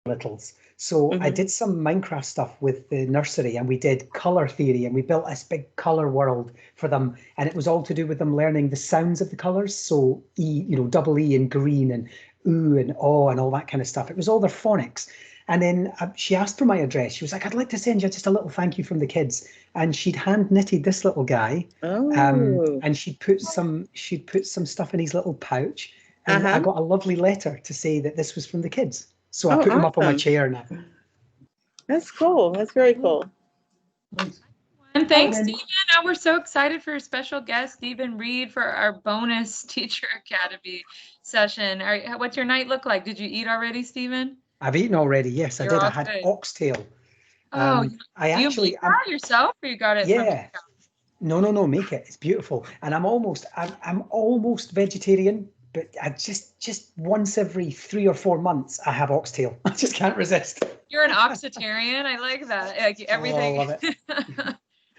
littles. So I Mhm. did some Minecraft stuff with the nursery, and we did color theory, and we built this big color world for them. And it was all to do with them learning the sounds of the colors. So E, double E and green and ooh and oh and all that kind of stuff. It was all their phonics. And then she asked for my address. She was like, "I'd like to send you just a little thank you from the kids." And she'd hand knitted this little guy, Oh. and she'd put some stuff in his little pouch, and I Uh-huh. got a lovely letter to say that this was from the kids. So I Oh, put him up on my awesome. chair now. That's cool. That's very cool. Nice. And And thanks, then, Stephen. Now we're so excited for special guest Stephen Reid for our bonus Teacher Academy session. What's your night look like? Did you eat already, Stephen? I've eaten already. Yes, I You're did. I all had good. oxtail. Oh, I do you make actually, that yourself, or you got it from? yeah. No, no, no. Make it. It's beautiful. And I'm almost vegetarian, but I just once every 3 or 4 months I have oxtail. I just can't resist. You're an oxitarian. I like that. Like Oh, I everything. love it.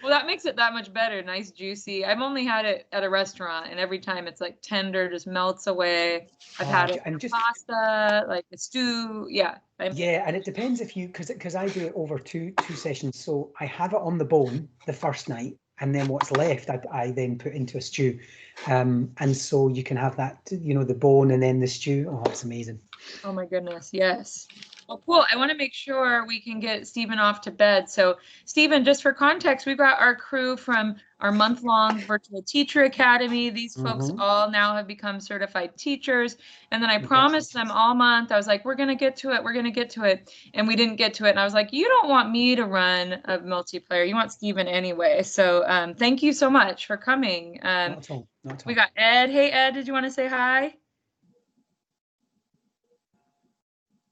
Well, that makes it that much better. Nice, juicy. I've only had it at a restaurant, and every time it's like tender, just melts away. I've had it And with just pasta, like a stew. Yeah. Yeah, and it depends if you because I do it over two sessions. So I have it on the bone the first night, and then what's left I then put into a stew. And so you can have that, the bone and then the stew. Oh, it's amazing. Oh my goodness, yes. Well, cool. I want to make sure we can get Stephen off to bed. So, Stephen, just for context, we've got our crew from our month-long virtual teacher academy. These folks Mhm. all now have become certified teachers. And then I Okay. promised them all month, I was like, we're going to get to it. We're going to get to it. And we didn't get to it. And I was like, you don't want me to run a multiplayer. You want Stephen anyway. So thank you so much for coming. Not at all. Not at We all. got Ed. Hey, Ed, did you want to say hi?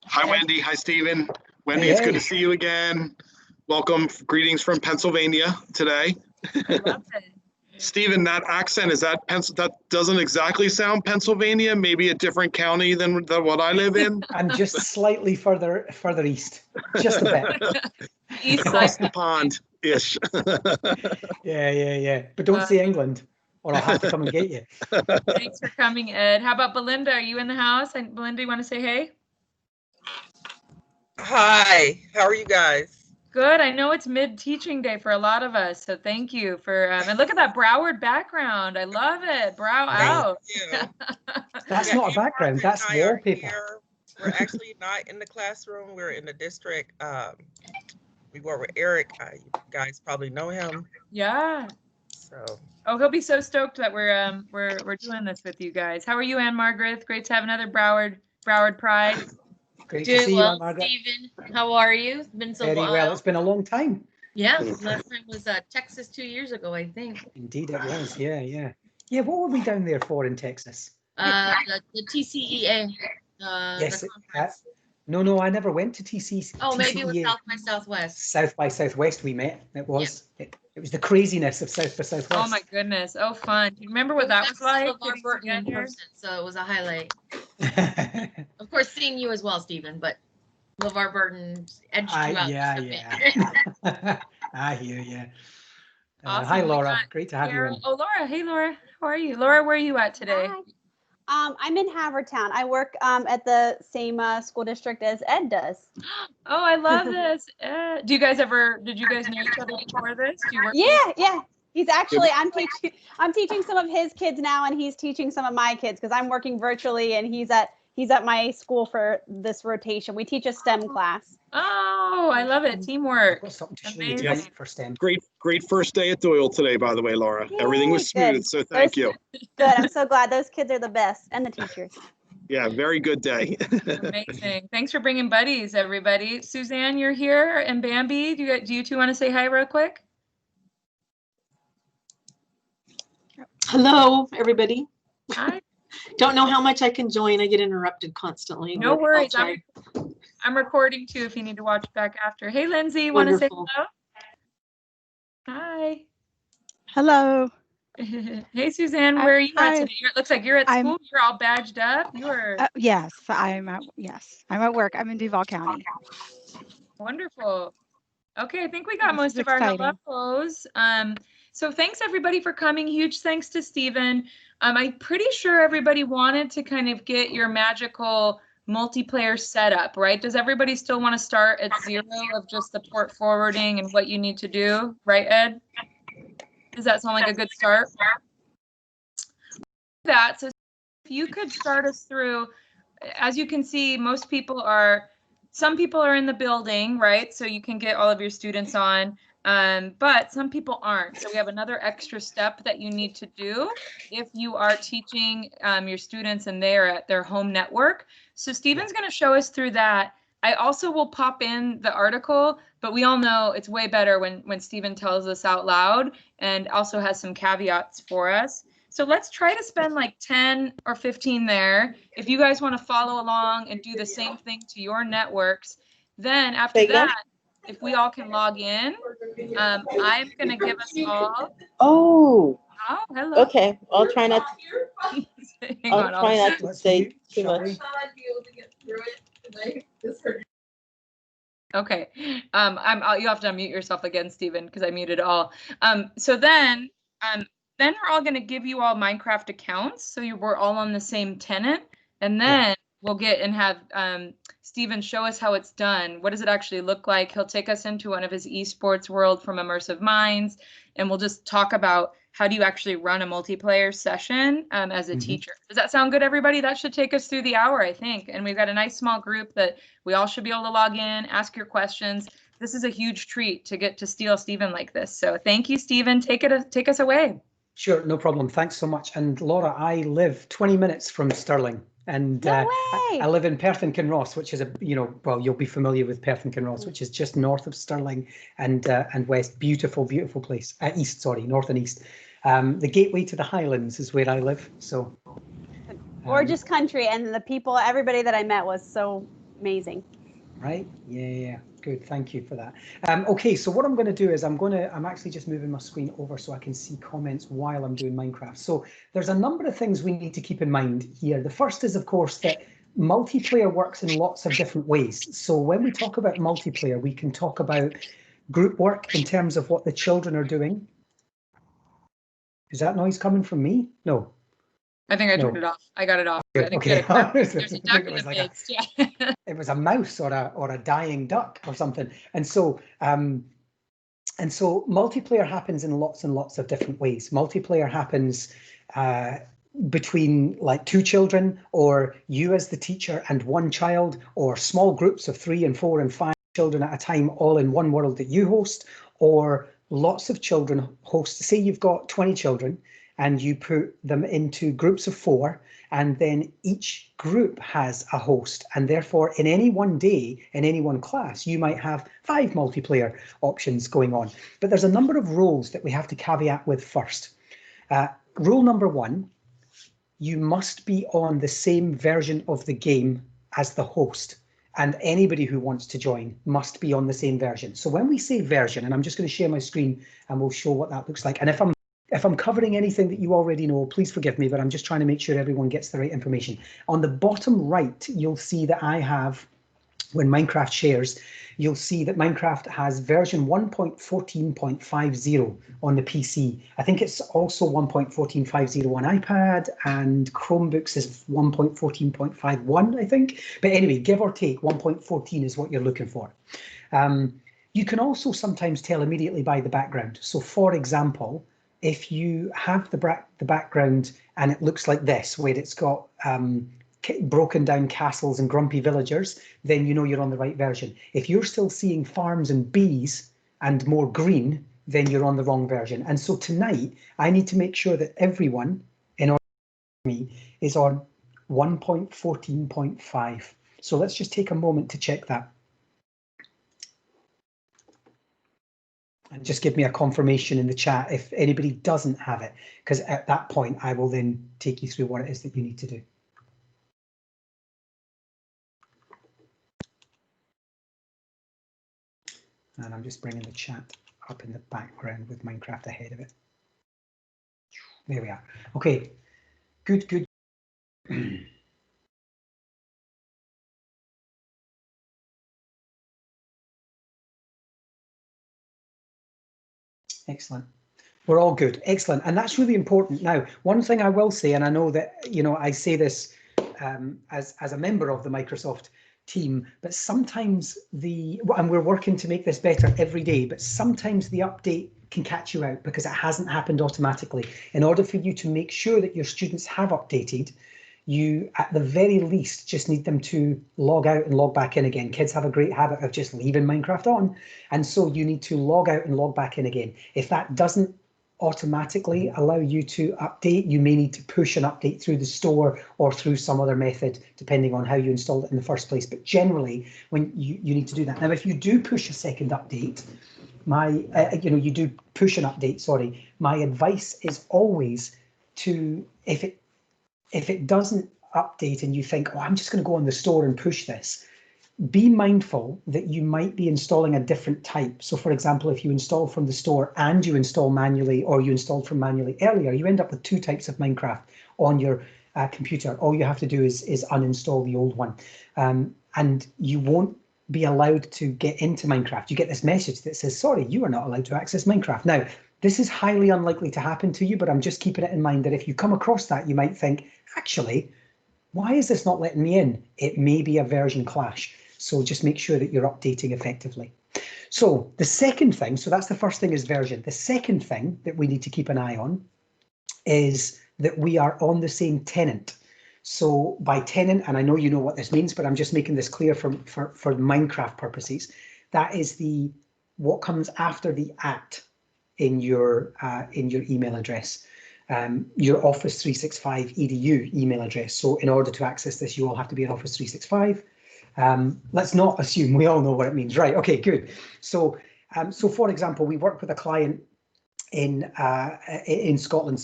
Hi, Ed? Wendy. Hi, Stephen. Wendy, Hey, it's good hey. to see you again. Welcome. Greetings from Pennsylvania today. I love it. Stephen, that accent, that doesn't exactly sound Pennsylvania, maybe a different county than what I live in. I'm just slightly further east, just a bit. East Across side. the pond-ish. Yeah. But don't say England, or I'll have to come and get you. Thanks for coming, Ed. How about Belinda? Are you in the house? And Belinda, you want to say hey? Hi, how are you guys? Good. I know it's mid-teaching day for a lot of us, so thank you for. And look at that Broward background. I love it. Brow out. Thank you. That's Yeah, not a you, background. Margaret, That's and I are wallpaper. here. We're actually not in the classroom. We're in the district. We work with Eric. You guys probably know him. Yeah. So. Oh, he'll be so stoked that we're doing this with you guys. How are you, Ann Margaret? Great to have another Broward Pride. Great to Doing see you, well, Aunt Margaret. Stephen. How are you? It's been so Very while. well. It's been a long time. Yeah, last time was Texas 2 years ago, I think. Indeed, it was. Yeah. Yeah. What were we down there for in Texas? The TCEA. Yes. The conference. No, I never went to TCEA. Oh, maybe it was South by Southwest. South by Southwest we met. It was. Yeah. It was the craziness of South by Southwest. Oh my goodness. Oh, fun. Do you remember what that was like? LeVar Burton in person, so it was a highlight. Of course, seeing you as well, Stephen, but LeVar Burton edged you out. Yeah. I hear you. Awesome. Hi, Laura. Great to have you on. Oh, Laura. Hey, Laura. How are you? Laura, where are you at today? Hi. I'm in Havertown. I work at the same school district as Ed does. Oh, I love this. Did you guys know each other before this? Do you work? Yeah. He's actually, I'm teaching some of his kids now, and he's teaching some of my kids because I'm working virtually, and he's at my school for this rotation. We teach a STEM class. Oh, I love it. Teamwork. I've got something to show you tonight for STEM. Great first day at Doyle today, by the way, Laura. Yay, everything was smooth, good. so thank you. Good. I'm so glad. Those kids are the best, and the teachers. Yeah, very good day. Amazing. Thanks for bringing buddies, everybody. Suzanne, you're here, and Bambi, do you two want to say hi real quick? Hello, everybody. Hi. Don't know how much I can join. I get interrupted constantly. No worries. I'm recording too if you need to watch back after. Hey, Lindsay, want to say hello? Hi. Hello. Hey, Suzanne, where are you at today? It looks like you're at school. You're all badged up. Yes, I'm at work. I'm in Duval County. Wonderful. Okay, I think we got most of our hellos. So thanks everybody for coming. Huge thanks to Stephen. I'm pretty sure everybody wanted to kind of get your magical multiplayer setup, right? Does everybody still want to start at 0 of just the port forwarding and what you need to do, right, Ed? Does that sound like a good start? So if you could start us through, as you can see, some people are in the building, right? So you can get all of your students on, but some people aren't. So we have another extra step that you need to do if you are teaching your students and they're at their home network. So Stephen's going to show us through that. I also will pop in the article, but we all know it's way better when Stephen tells us out loud and also has some caveats for us. So let's try to spend like 10 or 15 there. If you guys want to follow along and do the same thing to your networks, then after that, if we all can log in, I'm going to give us all. Oh, hello. okay. I'll try not to, I'll try not to say too much. Okay. You have to unmute yourself again, Stephen, because I muted all. So then we're all going to give you all Minecraft accounts. So we're all on the same tenant. And then we'll get and have Stephen show us how it's done. What does it actually look like? He'll take us into one of his esports world from Immersive Minds. And we'll just talk about how do you actually run a multiplayer session as a teacher. Does that sound good, everybody? That should take us through the hour, I think. And we've got a nice small group that we all should be able to log in, ask your questions. This is a huge treat to get to steal Stephen like this. So thank you, Stephen. Take us away. Sure, no problem. Thanks so much. And Laura, I live 20 minutes from Stirling, and I live in Perth and Kinross, which is well, you'll be familiar with Perth and Kinross, which is just north of Stirling and west. Beautiful, beautiful place. East, sorry, north and east. The gateway to the Highlands is where I live. So gorgeous country, and the people, everybody that I met was so amazing. Right? Yeah. Good. Thank you for that. Okay, so what I'm going to do is I'm actually just moving my screen over so I can see comments while I'm doing Minecraft. So there's a number of things we need to keep in mind here. The first is, of course, that multiplayer works in lots of different ways. So when we talk about multiplayer, we can talk about group work in terms of what the children are doing. Is that noise coming from me? No. I think I turned it off. I got it off. Okay. There's a duck in the midst. It was a mouse or a dying duck or something. And so multiplayer happens in lots and lots of different ways. Multiplayer happens between like 2 children, or you as the teacher and 1 child, or small groups of 3 and 4 and 5 children at a time, all in one world that you host, or lots of children host. Say you've got 20 children and you put them into groups of 4, and then each group has a host, and therefore in any one day, in any one class, you might have 5 multiplayer options going on. But there's a number of rules that we have to caveat with first. Rule number 1, you must be on the same version of the game as the host, and anybody who wants to join must be on the same version. So when we say version, and I'm just going to share my screen and we'll show what that looks like. And if I'm covering anything that you already know, please forgive me, but I'm just trying to make sure everyone gets the right information. On the bottom right, you'll see that I have, when Minecraft shares, you'll see that Minecraft has version 1.14.50 on the PC. I think it's also 1.1450 on iPad, and Chromebooks is 1.14.51, I think. But anyway, give or take, 1.14 is what you're looking for. You can also sometimes tell immediately by the background. So for example, if you have the background and it looks like this, where it's got broken down castles and grumpy villagers, then you know you're on the right version. If you're still seeing farms and bees and more green, then you're on the wrong version. And so tonight, I need to make sure that everyone in our me is on 1.14.5. So let's just take a moment to check that. And just give me a confirmation in the chat if anybody doesn't have it, because at that point, I will then take you through what it is that you need to do. And I'm just bringing the chat up in the background with Minecraft ahead of it. There we are. Okay, good. Excellent. We're all good. Excellent. And that's really important. Now, one thing I will say, and I know that, I say this as a member of the Microsoft team, but sometimes and we're working to make this better every day, but sometimes the update can catch you out because it hasn't happened automatically. In order for you to make sure that your students have updated, you at the very least just need them to log out and log back in again. Kids have a great habit of just leaving Minecraft on, and so you need to log out and log back in again. If that doesn't automatically allow you to update, you may need to push an update through the store or through some other method, depending on how you installed it in the first place. But generally, when you need to do that. Now, if you do push a second update, you do push an update, sorry, my advice is always to, if it doesn't update and you think, oh, I'm just going to go on the store and push this, be mindful that you might be installing a different type. So for example, if you install from the store and you install manually, or you installed from manually earlier, you end up with two types of Minecraft on your computer. All you have to do is uninstall the old one. And you won't be allowed to get into Minecraft. You get this message that says, sorry, you are not allowed to access Minecraft. Now, this is highly unlikely to happen to you, but I'm just keeping it in mind that if you come across that, you might think, actually, why is this not letting me in? It may be a version clash. So just make sure that you're updating effectively. So the second thing, so that's the first thing is version. The second thing that we need to keep an eye on is that we are on the same tenant. So by tenant, and I know you know what this means, but I'm just making this clear for Minecraft purposes, that is what comes after the @ in your email address. Your Office 365 edu email address. So in order to access this, you all have to be in Office 365. Let's not assume we all know what it means, right? Okay, good. So for example, we work with a client in Scotland,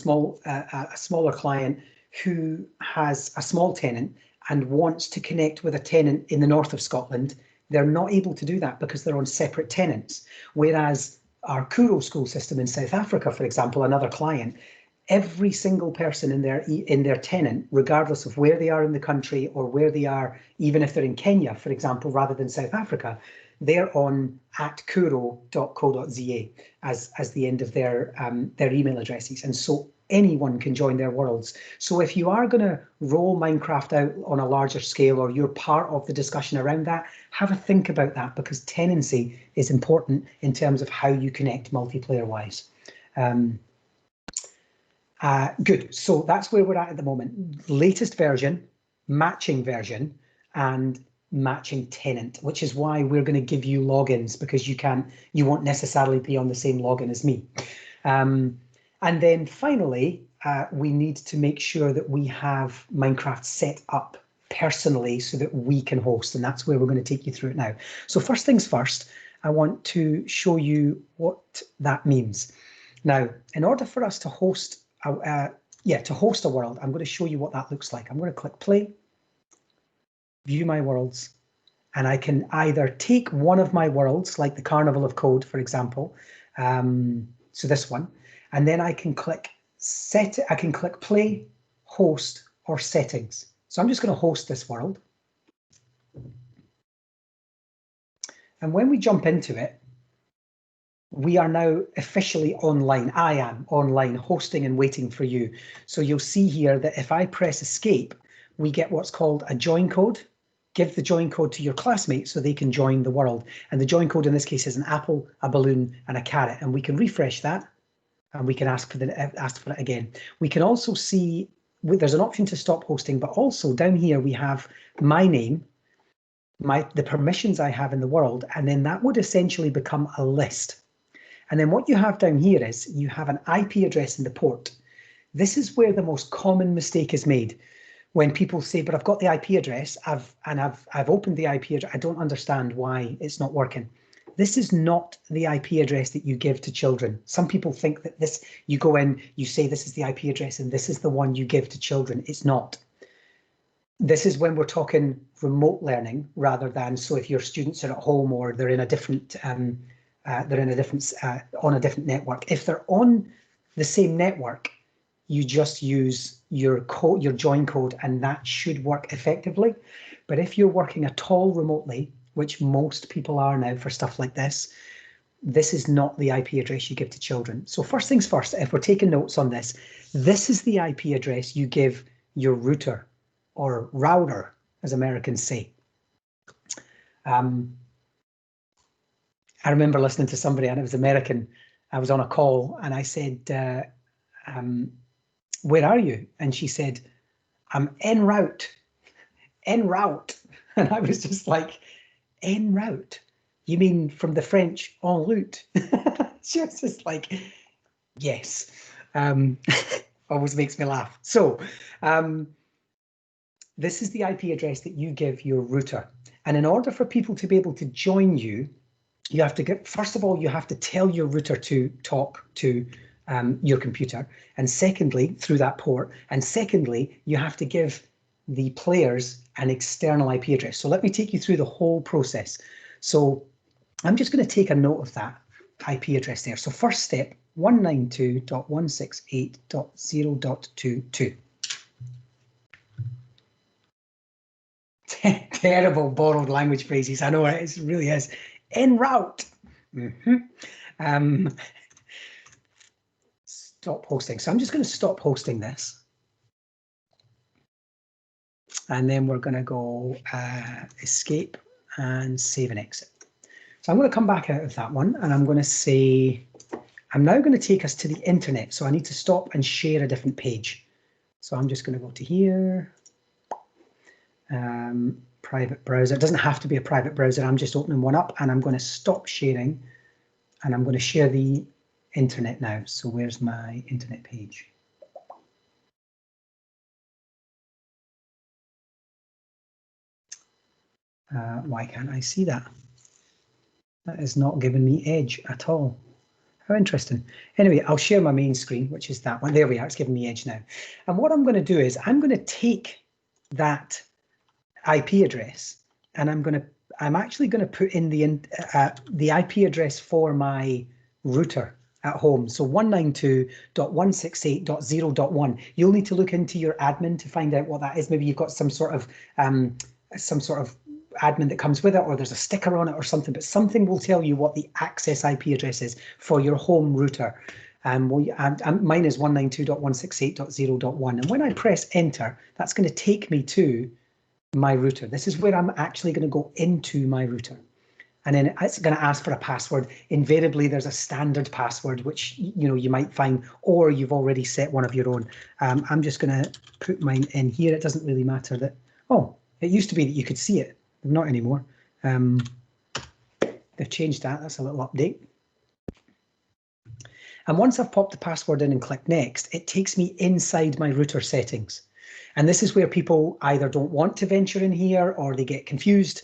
a smaller client who has a small tenant and wants to connect with a tenant in the north of Scotland. They're not able to do that because they're on separate tenants. Whereas our Kuro school system in South Africa, for example, another client, every single person in their tenant, regardless of where they are in the country or where they are, even if they're in Kenya, for example, rather than South Africa, they're on @kuro.co.za as the end of their email addresses. And so anyone can join their worlds. So if you are going to roll Minecraft out on a larger scale, or you're part of the discussion around that, have a think about that, because tenancy is important in terms of how you connect multiplayer wise. Good, so that's where we're at the moment. Latest version, matching version, and matching tenant, which is why we're going to give you logins, because you won't necessarily be on the same login as me. And then finally, we need to make sure that we have Minecraft set up personally so that we can host, and that's where we're going to take you through it now. So first things first, I want to show you what that means. Now, in order for us to host a world, I'm going to show you what that looks like. I'm going to click play, view my worlds, and I can either take one of my worlds, like the Carnival of Code, for example, so this one, and then I can click I can click play, host, or settings. So I'm just going to host this world. And when we jump into it, we are now officially online. I am online, hosting and waiting for you. So you'll see here that if I press escape, we get what's called a join code. Give the join code to your classmates so they can join the world. And the join code in this case is an apple, a balloon, and a carrot. And we can refresh that, and we can ask for it again. We can also see there's an option to stop hosting, but also down here we have my name, the permissions I have in the world, and then that would essentially become a list. And then what you have down here is you have an IP address in the port. This is where the most common mistake is made. When people say, but I've got the IP address, I've opened the IP address, I don't understand why it's not working. This is not the IP address that you give to children. Some people think that you go in, you say this is the IP address and this is the one you give to children. It's not. This is when we're talking remote learning rather than, so if your students are at home or they're in a different, on a different network. If they're on the same network, you just use your join code and that should work effectively. But if you're working at all remotely, which most people are now for stuff like this is not the IP address you give to children. So first things first, if we're taking notes on this is the IP address you give your router. or router, as Americans say. I remember listening to somebody, and it was American. I was on a call, and I said, where are you? And she said, I'm en route. En route. And I was just like, en route? You mean from the French, en route? She was just like, yes. Always makes me laugh. So this is the IP address that you give your router. And in order for people to be able to join you, you have to get, first of all, you have to tell your router to talk to your computer. And secondly, through that port. And secondly, you have to give the players an external IP address. So let me take you through the whole process. So I'm just going to take a note of that IP address there. So first step, 192.168.0.22. Terrible borrowed language phrases. I know it really is. En route. Stop hosting. So I'm just going to stop hosting this. And then we're going to go escape and save and exit. So I'm going to come back out of that one, and I'm going to say, I'm now going to take us to the internet. So I need to stop and share a different page. So I'm just going to go to here. Private browser. It doesn't have to be a private browser. I'm just opening one up, and I'm going to stop sharing, and I'm going to share the internet now. So where's my internet page? Why can't I see that? That is not giving me Edge at all. How interesting. Anyway, I'll share my main screen, which is that one. There we are. It's giving me Edge now. And what I'm going to do is I'm going to take that IP address, and I'm actually going to put in the IP address for my router at home. So 192.168.0.1. You'll need to look into your admin to find out what that is. Maybe you've got some sort of admin that comes with it, or there's a sticker on it or something, but something will tell you what the access IP address is for your home router. Mine is 192.168.0.1. And when I press enter, that's going to take me to my router. This is where I'm actually going to go into my router. And then it's going to ask for a password. Invariably, there's a standard password, which you might find, or you've already set one of your own. I'm just going to put mine in here. It doesn't really matter that, oh, it used to be that you could see it. Not anymore. They've changed that. That's a little update. And once I've popped the password in and click next, it takes me inside my router settings. And this is where people either don't want to venture in here, or they get confused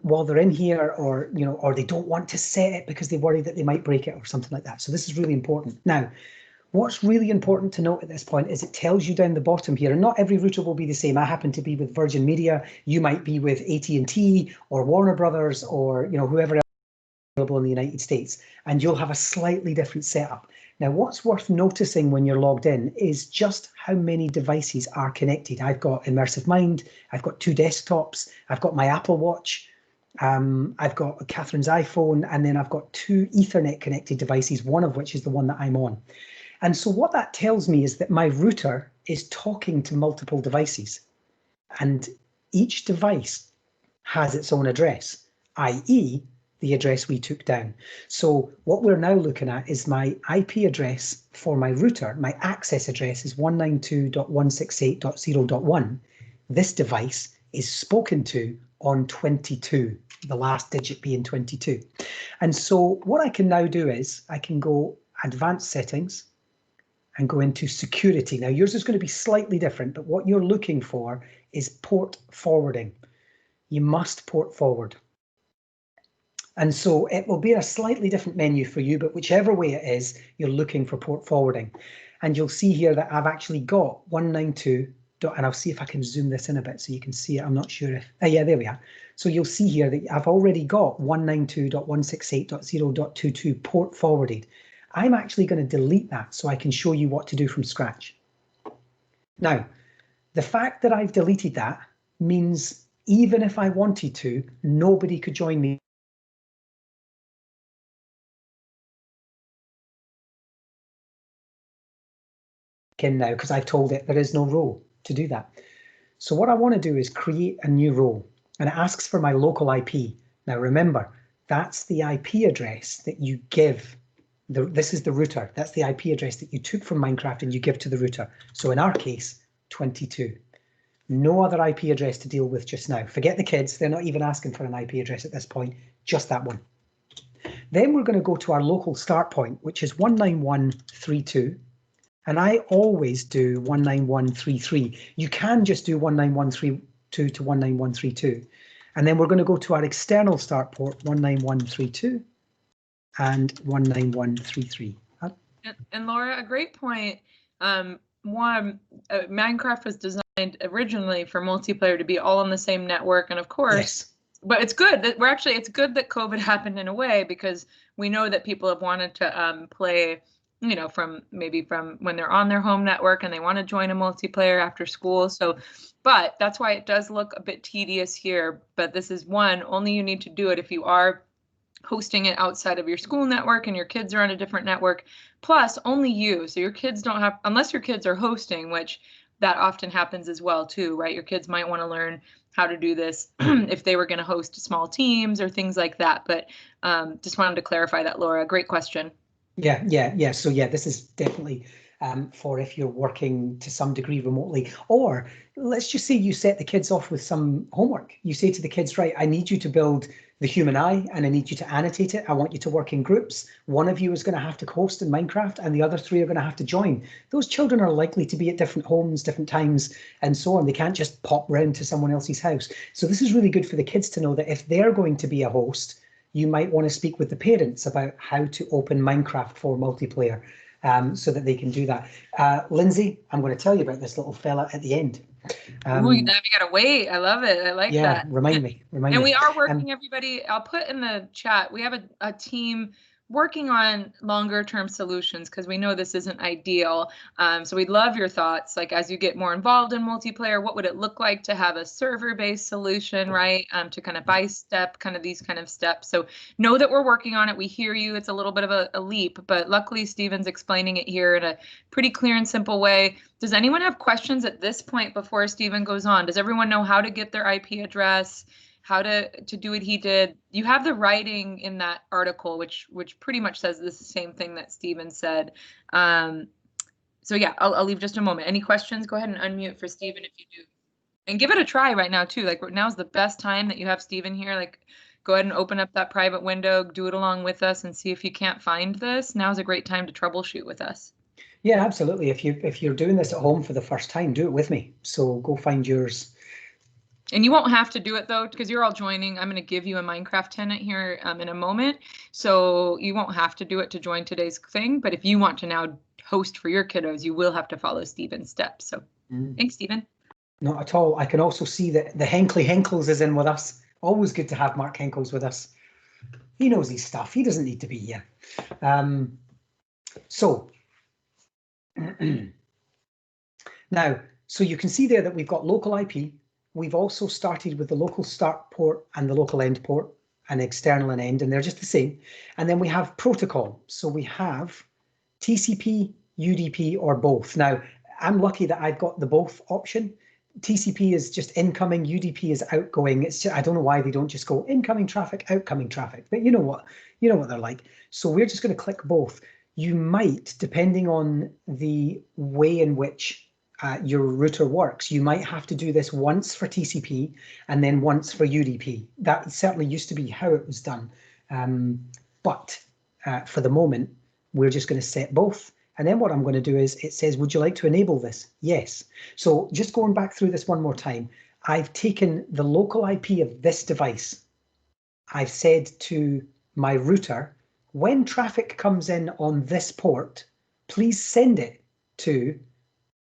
while they're in here, or or they don't want to set it because they worry that they might break it or something like that. So this is really important. Now, what's really important to note at this point is it tells you down the bottom here, and not every router will be the same. I happen to be with Virgin Media. You might be with AT&T or Warner Brothers, or whoever else is available in the United States, and you'll have a slightly different setup. Now, what's worth noticing when you're logged in is just how many devices are connected. I've got Immersive Mind, I've got 2 desktops, I've got my Apple Watch, I've got Catherine's iPhone, and then I've got 2 Ethernet connected devices, one of which is the one that I'm on. And so what that tells me is that my router is talking to multiple devices, and each device has its own address, i.e. the address we took down. So what we're now looking at is my IP address for my router. My access address is 192.168.0.1. This device is spoken to on 22, the last digit being 22. And so what I can now do is I can go advanced settings and go into security. Now yours is going to be slightly different, but what you're looking for is port forwarding. You must port forward. And so it will be a slightly different menu for you, but whichever way it is, you're looking for port forwarding. And you'll see here that I've actually got 192. And I'll see if I can zoom this in a bit so you can see it. I'm not sure if, yeah, there we are. So you'll see here that I've already got 192.168.0.22 port forwarded. I'm actually going to delete that so I can show you what to do from scratch. Now, the fact that I've deleted that means even if I wanted to, nobody could join me in now, because I've told it there is no role to do that. So what I want to do is create a new role, and it asks for my local IP. Now remember, that's the IP address that you give. This is the router. That's the IP address that you took from Minecraft and you give to the router. So in our case, 22. No other IP address to deal with just now. Forget the kids. They're not even asking for an IP address at this point, just that one. Then we're going to go to our local start point, which is 191.32. And I always do 191.33. You can just do 191.32 to 191.32. And then we're going to go to our external start port, 191.32 and 191.33. And Laura, a great point. Minecraft was designed originally for multiplayer to be all on the same network, and of course, yes. But it's good that it's good that COVID happened in a way, because we know that people have wanted to play, you know, from when they're on their home network and they want to join a multiplayer after school. So, but that's why it does look a bit tedious here. But this is only you need to do it if you are hosting it outside of your school network and your kids are on a different network, plus only you. So your kids don't have, unless your kids are hosting, which that often happens as well too, right? Your kids might want to learn how to do this if they were going to host small teams or things like that. But just wanted to clarify that, Laura. Great question. Yeah. So yeah, this is definitely for if you're working to some degree remotely, or let's just say you set the kids off with some homework. You say to the kids, right, I need you to build the human eye and I need you to annotate it. I want you to work in groups. One of you is going to have to host in Minecraft and the other 3 are going to have to join. Those children are likely to be at different homes, different times, and so on. They can't just pop round to someone else's house. So this is really good for the kids to know that if they're going to be a host, you might want to speak with the parents about how to open Minecraft for multiplayer so that they can do that. Lindsay, I'm going to tell you about this little fella at the end. Ooh, we gotta wait. I love it. I like that. Yeah, remind me. And we are working, everybody. I'll put in the chat. We have a team working on longer term solutions, because we know this isn't ideal. So we'd love your thoughts. Like, as you get more involved in multiplayer, what would it look like to have a server-based solution, right? To kind of by step, kind of these kind of steps. So know that we're working on it. We hear you. It's a little bit of a leap, but luckily Stephen's explaining it here in a pretty clear and simple way. Does anyone have questions at this point before Stephen goes on? Does everyone know how to get their IP address? How to do what he did? You have the writing in that article, which pretty much says the same thing that Stephen said. So yeah, I'll leave just a moment. Any questions? Go ahead and unmute for Stephen if you do. And give it a try right now too. Like, now's the best time that you have Stephen here. Like, go ahead and open up that private window, do it along with us, and see if you can't find this. Now's a great time to troubleshoot with us. Yeah, absolutely. If you're doing this at home for the first time, do it with me. So go find yours. And you won't have to do it though, because you're all joining. I'm going to give you a Minecraft tenant here in a moment. So you won't have to do it to join today's thing. But if you want to now host for your kiddos, you will have to follow Stephen's steps. So thanks, Stephen. Not at all. I can also see that the Henkley Henkles is in with us. Always good to have Mark Henkels with us. He knows his stuff. He doesn't need to be here. So now, so you can see there that we've got local IP. We've also started with the local start port and the local end port, and external and end, and they're just the same. And then we have protocol. So we have TCP, UDP, or both. Now, I'm lucky that I've got the both option. TCP is just incoming, UDP is outgoing. It's just, I don't know why they don't just go incoming traffic, outgoing traffic, but you know what they're like. So we're just going to click both. You might, depending on the way in which your router works, you might have to do this once for TCP and then once for UDP. That certainly used to be how it was done. But for the moment, we're just going to set both. And then what I'm going to do is it says, would you like to enable this? Yes. So just going back through this one more time, I've taken the local IP of this device. I've said to my router, when traffic comes in on this port, please send it to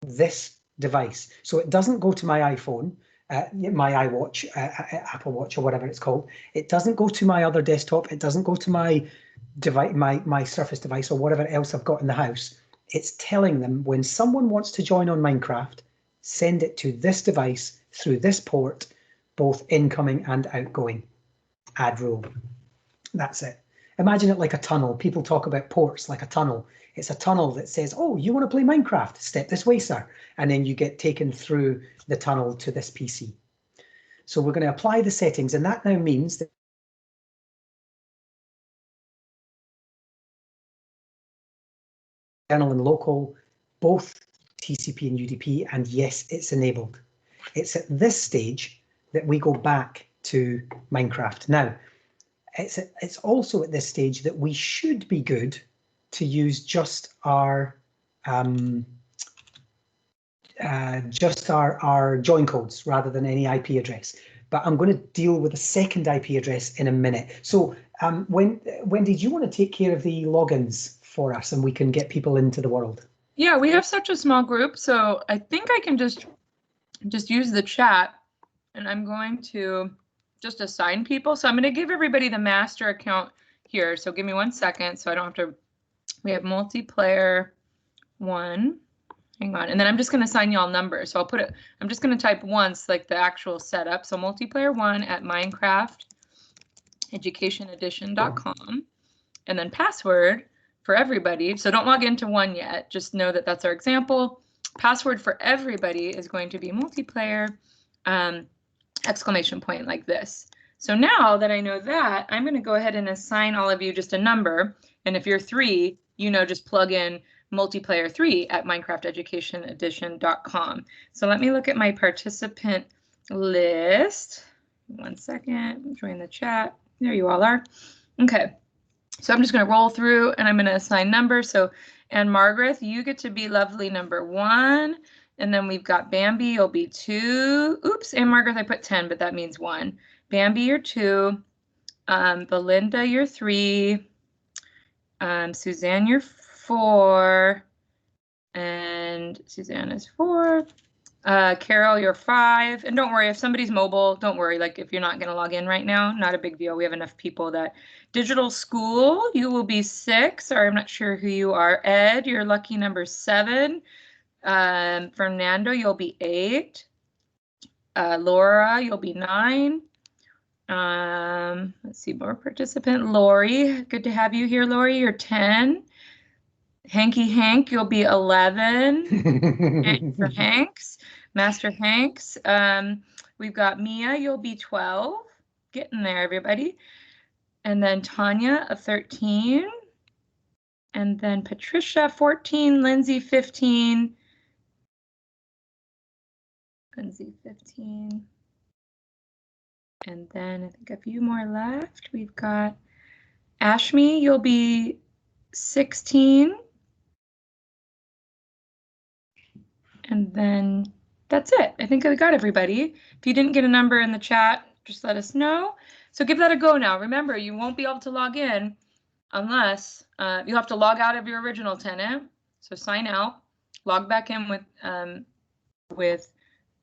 this device. So it doesn't go to my iPhone, my iWatch, Apple Watch, or whatever it's called. It doesn't go to my other desktop. It doesn't go to my device, my Surface device, or whatever else I've got in the house. It's telling them when someone wants to join on Minecraft, send it to this device through this port, both incoming and outgoing. Add rule. That's it. Imagine it like a tunnel. People talk about ports like a tunnel. It's a tunnel that says, oh, you want to play Minecraft? Step this way, sir. And then you get taken through the tunnel to this PC. So we're going to apply the settings, and that now means that external and local, both TCP and UDP, and yes, it's enabled. It's at this stage that we go back to Minecraft. Now, it's also at this stage that we should be good to use just our join codes rather than any IP address. But I'm going to deal with a second IP address in a minute. So Wendy, do you want to take care of the logins for us and we can get people into the world? Yeah, we have such a small group, so I think I can just use the chat, and I'm going to just assign people. So I'm going to give everybody the master account here. So give me 1 second so I don't have to. We have multiplayer 1. Hang on. And then I'm just going to assign y'all numbers. So I'll put it, I'm just going to type once like the actual setup. So multiplayer 1 at minecrafteducationedition.com, and then password for everybody. So don't log into 1 yet. Just know that that's our example. Password for everybody is going to be multiplayer exclamation point like this. So now that I know that, I'm going to go ahead and assign all of you just a number. And if you're 3, you know, just plug in multiplayer 3 at minecrafteducationedition.com. So let me look at my participant list. 1 second, join the chat. There you all are. Okay. So I'm just going to roll through and I'm going to assign numbers. So, and Margaret, you get to be lovely number 1. And then we've got Bambi, you'll be 2. Oops, and Margaret, I put 10, but that means 1. Bambi, you're 2. Belinda, you're 3. Suzanne, you're 4. And Suzanne is 4. Carol, you're 5. And don't worry, if somebody's mobile, don't worry. Like if you're not going to log in right now, not a big deal. We have enough people that. Digital School, you will be 6. Sorry, I'm not sure who you are. Ed, you're lucky number 7. Fernando, you'll be 8. Laura, you'll be 9. Let's see, more participant. Lori, good to have you here, Lori. You're 10. Hanky Hank, you'll be 11. Hank for Hanks. Master Hanks. We've got Mia, you'll be 12. Getting there, everybody. And then Tanya, a 13. And then Patricia, 14. Lindsay, 15. Lindsay, 15. And then I think a few more left. We've got Ashmi, you'll be 16. And then that's it. I think I got everybody. If you didn't get a number in the chat, just let us know. So give that a go now. Remember, you won't be able to log in unless you have to log out of your original tenant. So sign out, log back in with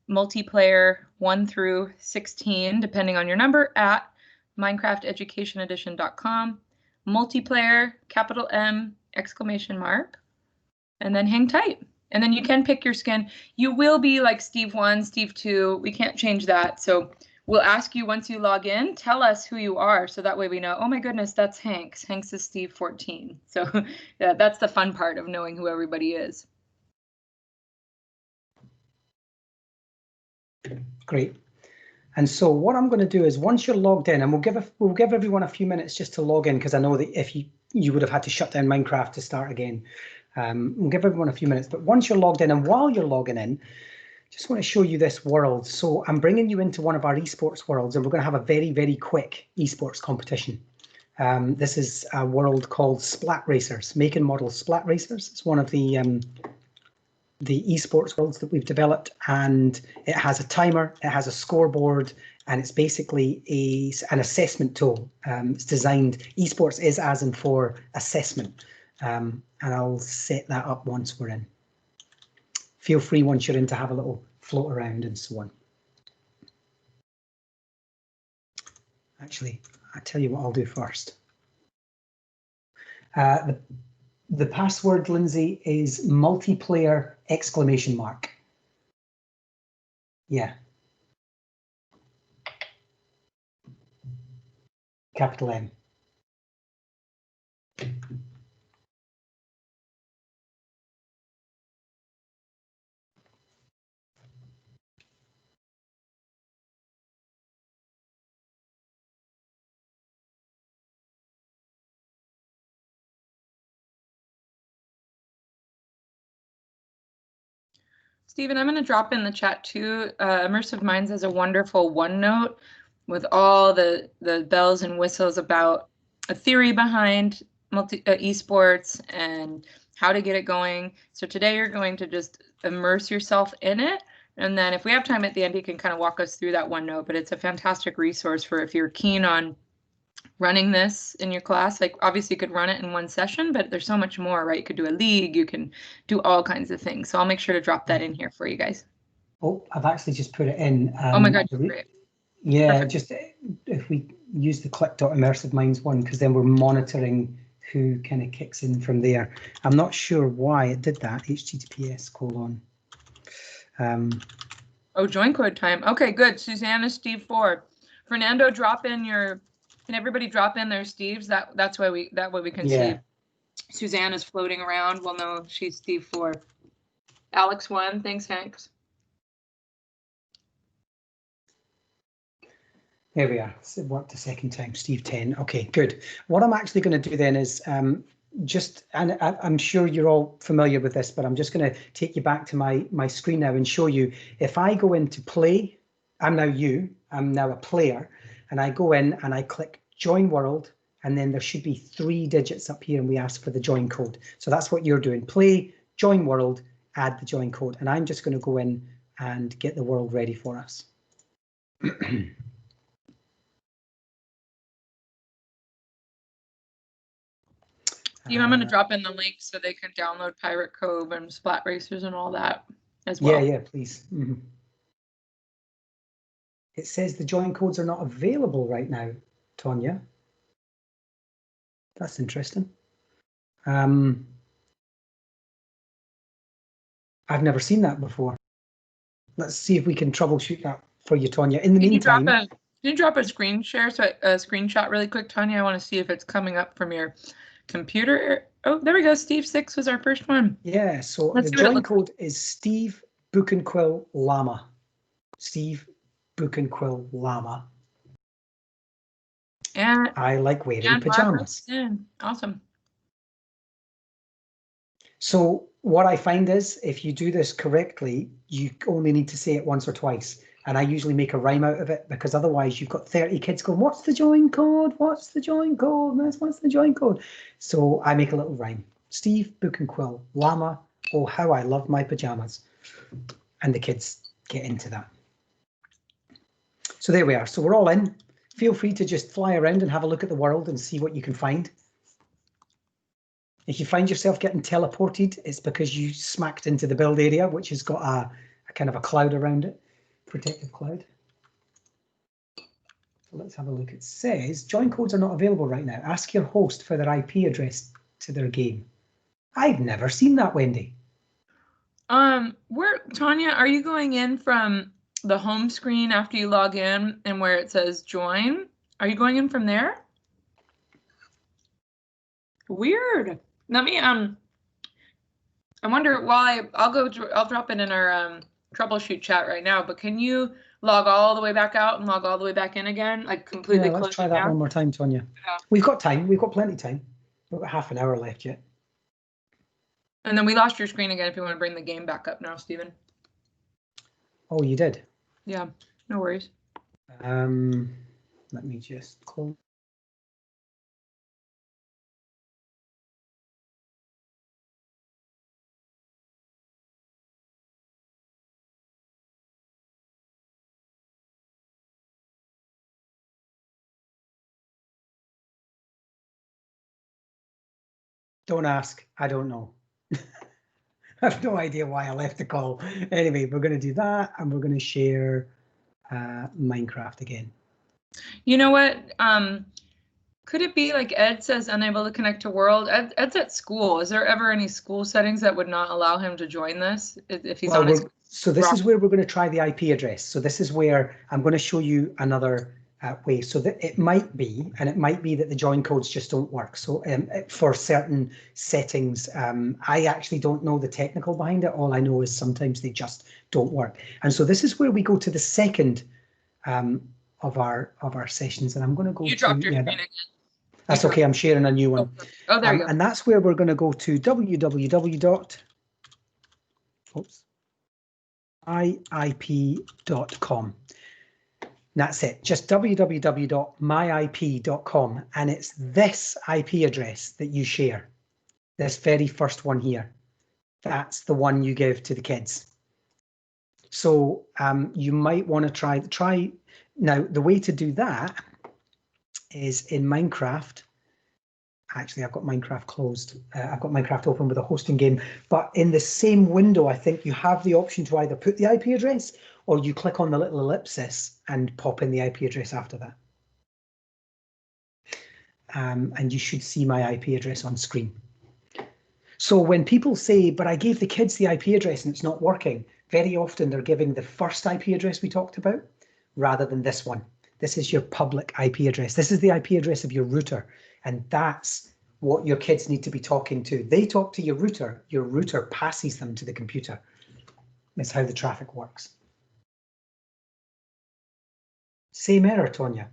multiplayer 1 through 16, depending on your number, at minecrafteducationedition.com. Multiplayer, capital M, exclamation mark, and then hang tight. And then you can pick your skin. You will be like Steve 1, Steve 2. We can't change that. So we'll ask you once you log in, tell us who you are. So that way we know, oh my goodness, that's Hanks. Hanks is Steve 14. So yeah, that's the fun part of knowing who everybody is. Great. And so what I'm going to do is once you're logged in, and we'll give everyone a few minutes just to log in, because I know that if you would have had to shut down Minecraft to start again. We'll give everyone a few minutes, but once you're logged in, and while you're logging in, just want to show you this world. So I'm bringing you into one of our esports worlds, and we're going to have a very, very quick esports competition. This is a world called Splat Racers, make and model Splat Racers. It's one of the esports worlds that we've developed, and it has a timer, it has a scoreboard, and it's basically an assessment tool. It's designed, esports is as in for assessment. And I'll set that up once we're in. Feel free once you're in to have a little float around and so on. Actually, I'll tell you what I'll do first. The password, Lindsay, is multiplayer exclamation mark. Yeah. Capital M. Stephen, I'm going to drop in the chat too. Immersive Minds has a wonderful OneNote with all the bells and whistles about a theory behind esports and how to get it going. So today you're going to just immerse yourself in it. And then if we have time at the end, you can kind of walk us through that OneNote, but it's a fantastic resource for if you're keen on running this in your class. Like obviously you could run it in one session, but there's so much more, right? You could do a league, you can do all kinds of things. So I'll make sure to drop that in here for you guys. Oh, I've actually just put it in. Oh my God, great. Yeah, Perfect. just if we use the click.immersive minds one, because then we're monitoring who kind of kicks in from there. I'm not sure why it did that. HTTPS:/. Oh, join code time. Okay, good. Susanna, Steve 4. Fernando, drop in your. Can everybody drop in their Steves? That's why we can see. Suzanne is floating around. We'll know she's Steve 4. Alex 1. Thanks, Hanks. There we are. It worked the second time. Steve 10. Okay, good. What I'm actually going to do then is and I'm sure you're all familiar with this, but I'm just going to take you back to my screen now and show you. If I go into play, I'm now a player, and I go in and I click join world, and then there should be 3 digits up here and we ask for the join code. So that's what you're doing. Play, join world, add the join code. And I'm just going to go in and get the world ready for us. Steve, I'm going to drop in the link so they can download Pirate Cove and Splat Racers and all that as well. Yeah, please. It says the join codes are not available right now, Tonya. That's interesting. I've never seen that before. Let's see if we can troubleshoot that for you, Tonya. In the meantime, can you drop a screen share, so a screenshot really quick, Tonya? I want to see if it's coming up from your computer. Oh, there we go. Steve 6 was our first one. Yeah, so the join code is Steve Book and Quill Llama. Steve Book and Quill Llama. And I like wearing pajamas. Awesome. So what I find is if you do this correctly, you only need to say it once or twice. And I usually make a rhyme out of it, because otherwise you've got 30 kids going, what's the join code? What's the join code? What's the join code? So I make a little rhyme. Steve Book and Quill Llama. Oh, how I love my pajamas. And the kids get into that. So there we are. So we're all in. Feel free to just fly around and have a look at the world and see what you can find. If you find yourself getting teleported, it's because you smacked into the build area, which has got a kind of a cloud around it. Protective cloud. So let's have a look. It says join codes are not available right now. Ask your host for their IP address to their game. I've never seen that, Wendy. Tonya, are you going in from the home screen after you log in and where it says join? Are you going in from there? Weird. Let me I wonder why. I'll drop it in our troubleshoot chat right now, but can you log all the way back out and log all the way back in again, like completely close? Let's try that one more time, Tonya. Yeah. We've got time. We've got plenty of time. We've got half an hour left yet. And then we lost your screen again if you want to bring the game back up now, Stephen. Oh, you did? Yeah, no worries. Let me just close. Don't ask. I don't know. I have no idea why I left the call. Anyway, we're going to do that, and we're going to share Minecraft again. You know what? Could it be like Ed says unable to connect to world? Ed's at school. Is there ever any school settings that would not allow him to join this if he's on his? So this is where we're going to try the IP address. So this is where I'm going to show you another way. So that it might be that the join codes just don't work. So for certain settings, I actually don't know the technical behind it. All I know is sometimes they just don't work. And so this is where we go to the second of our sessions, and I'm going to go. You dropped your screen again. That's okay. I'm sharing a new one. Oh, there you go. And that's where we're going to go to www. Oops. myip.com. That's it, just www.myip.com, and it's this IP address that you share, this very first one here. That's the one you give to the kids. So you might want to try. Now, the way to do that is in Minecraft. Actually, I've got Minecraft closed. I've got Minecraft open with a hosting game, but in the same window, I think you have the option to either put the IP address or you click on the little ellipsis and pop in the IP address after that. And you should see my IP address on screen. So when people say, but I gave the kids the IP address and it's not working, very often they're giving the first IP address we talked about rather than this one. This is your public IP address. This is the IP address of your router. And that's what your kids need to be talking to. They talk to your router passes them to the computer. That's how the traffic works. Same error, Tonya.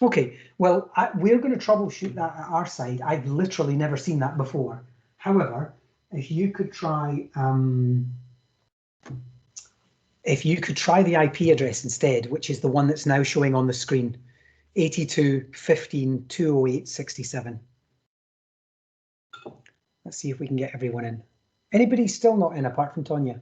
Okay, well, we're going to troubleshoot that at our side. I've literally never seen that before. However, if you could try the IP address instead, which is the one that's now showing on the screen, 82.15.208.67. Let's see if we can get everyone in. Anybody still not in apart from Tonya?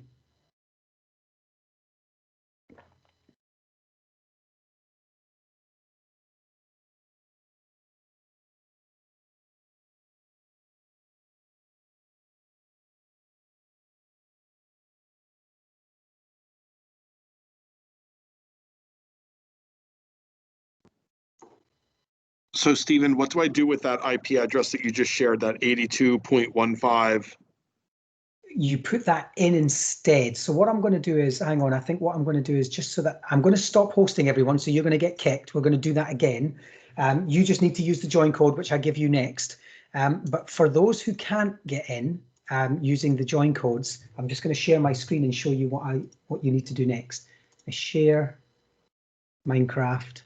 So Stephen, what do I do with that IP address that you just shared, that 82.15? You put that in instead. So what I'm going to do is, hang on, I think what I'm going to do is just so that I'm going to stop hosting everyone. So you're going to get kicked. We're going to do that again. You just need to use the join code, which I give you next. But for those who can't get in using the join codes, I'm just going to share my screen and show you what you need to do next. I share Minecraft.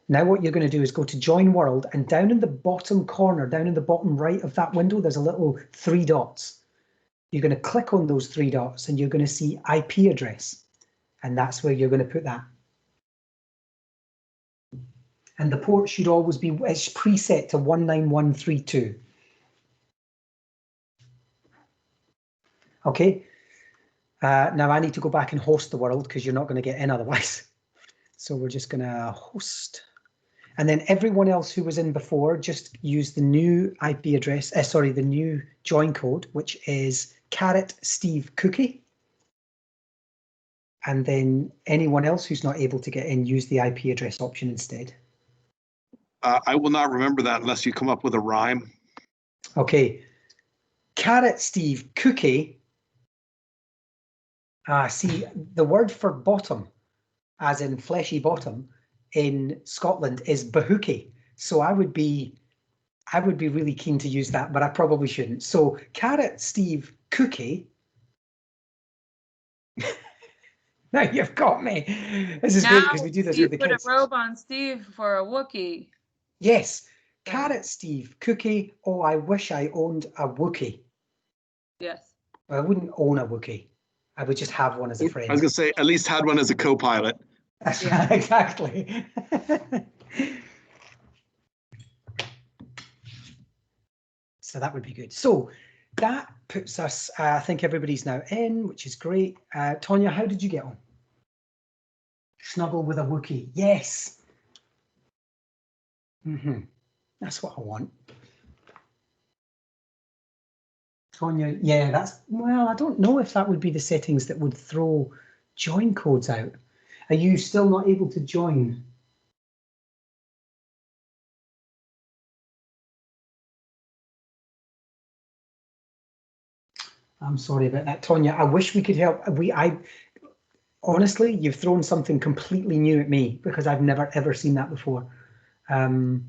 Now what you're going to do is go to Join World, and down in the bottom corner, down in the bottom right of that window, there's a little 3 dots. You're going to click on those 3 dots and you're going to see IP address, and that's where you're going to put that. And the port should always be, it's preset to 19132. Okay, now I need to go back and host the world because you're not going to get in otherwise. So we're just going to host. And then everyone else who was in before, just use the new IP address, the new join code, which is #SteveCookie. And then anyone else who's not able to get in, use the IP address option instead. I will not remember that unless you come up with a rhyme. Okay, #SteveCookie. See, the word for bottom, as in fleshy bottom, in Scotland is bahookie. So I would be really keen to use that, but I probably shouldn't. So #SteveCookie. Now you've got me. This is great because we do this with the kids. Put a robe on Steve for a Wookiee. Yes, #SteveCookie. Oh, I wish I owned a Wookiee. Yes. Well, I wouldn't own a Wookiee. I would just have one as a friend. I was going to say, at least had one as a co-pilot. That's right, exactly. So that would be good. So that puts us, I think everybody's now in, which is great. Tonya, how did you get on? Snuggle with a Wookiee. Yes. That's what I want. Tonya, yeah, well, I don't know if that would be the settings that would throw join codes out. Are you still not able to join? I'm sorry about that, Tonya. I wish we could help. Honestly, you've thrown something completely new at me because I've never ever seen that before. Tonya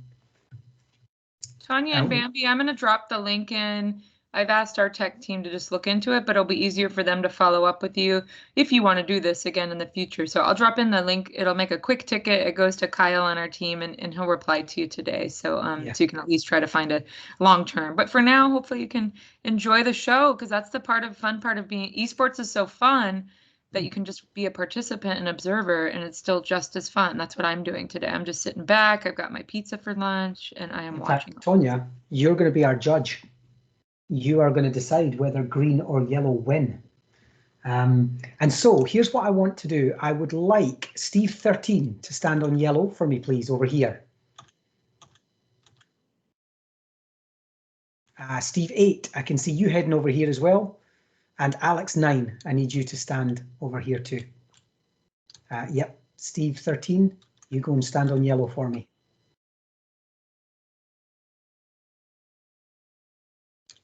and Bambi, I'm going to drop the link in. I've asked our tech team to just look into it, but it'll be easier for them to follow up with you if you want to do this again in the future. So I'll drop in the link. It'll make a quick ticket. It goes to Kyle on our team, and he'll reply to you today. So so you can at least try to find a long term. But for now, hopefully you can enjoy the show, because that's the fun part of being esports is so fun. that you can just be a participant and observer, and it's still just as fun. That's what I'm doing today. I'm just sitting back. I've got my pizza for lunch, and I am watching. In fact, Tonya, you're going to be our judge. You are going to decide whether green or yellow win. And so here's what I want to do. I would like Steve 13 to stand on yellow for me, please, over here. Steve 8, I can see you heading over here as well. And Alex 9, I need you to stand over here too. Yep, Steve 13, you go and stand on yellow for me.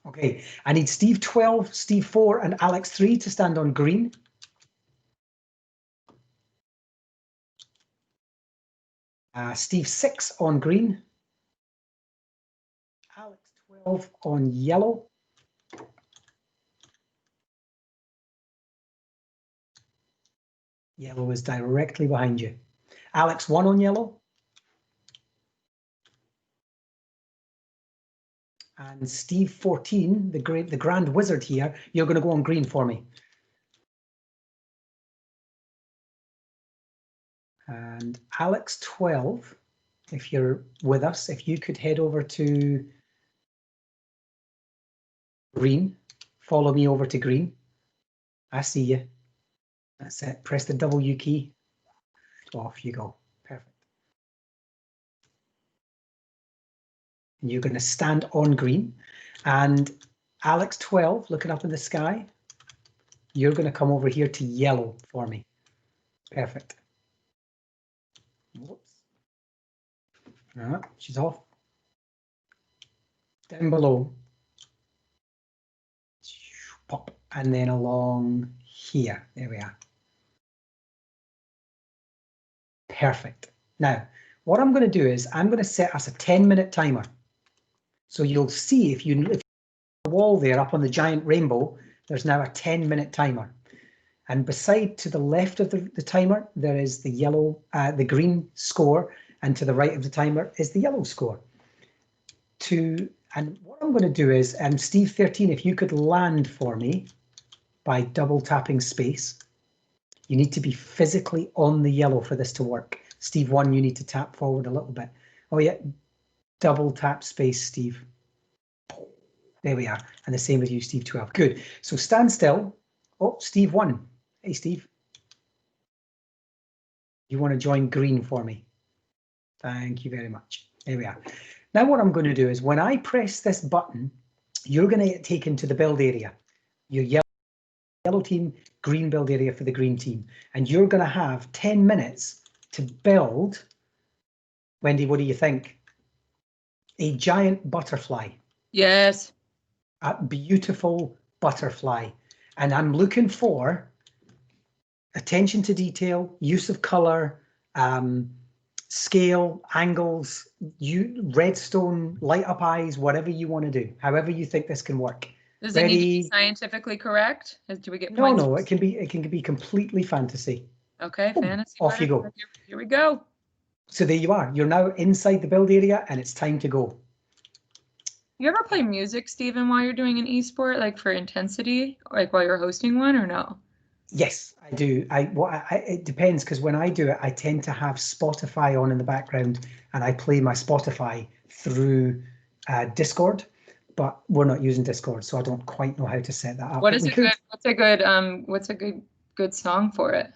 Okay, I need Steve 12, Steve 4, and Alex 3 to stand on green. Steve 6 on green. Alex 12 on yellow. Yellow is directly behind you. Alex 1 on yellow. And Steve 14, the grand wizard here, you're going to go on green for me. And Alex 12, if you're with us, if you could head over to green, follow me over to green. I see you. That's it. Press the W key. Off you go. Perfect. And you're going to stand on green. And Alex 12, looking up in the sky, you're going to come over here to yellow for me. Perfect. Whoops. She's off. Down below. Pop. And then along here. There we are. Perfect. Now, what I'm going to do is I'm going to set us a 10-minute timer. So you'll see if you look at the wall there up on the giant rainbow, there's now a 10-minute timer. And beside to the left of the timer, there is the yellow, the green score, and to the right of the timer is the yellow score. And what I'm going to do is, Steve 13, if you could land for me by double tapping space. You need to be physically on the yellow for this to work. Steve 1, you need to tap forward a little bit. Oh yeah, double tap space, Steve. There we are. And the same with you, Steve 12. Good. So stand still. Oh, Steve 1. Hey, Steve. You want to join green for me? Thank you very much. There we are. Now what I'm going to do is when I press this button, you're going to get taken to the build area. Your yellow team, green build area for the green team. And you're going to have 10 minutes to build, Wendy, what do you think? A giant butterfly. Yes. A beautiful butterfly. And I'm looking for attention to detail, use of color, scale, angles, redstone, light up eyes, whatever you want to do, however you think this can work. Does it need to be scientifically correct? Do we get points? No, it can be completely fantasy. Okay, fantasy. Off you go. Here we go. So there you are. You're now inside the build area and it's time to go. You ever play music, Stephen, while you're doing an esport, like for intensity, like while you're hosting one, or no? Yes, I do. It depends, because when I do it, I tend to have Spotify on in the background and I play my Spotify through Discord. But we're not using Discord, so I don't quite know how to set that up. What's a good song for it?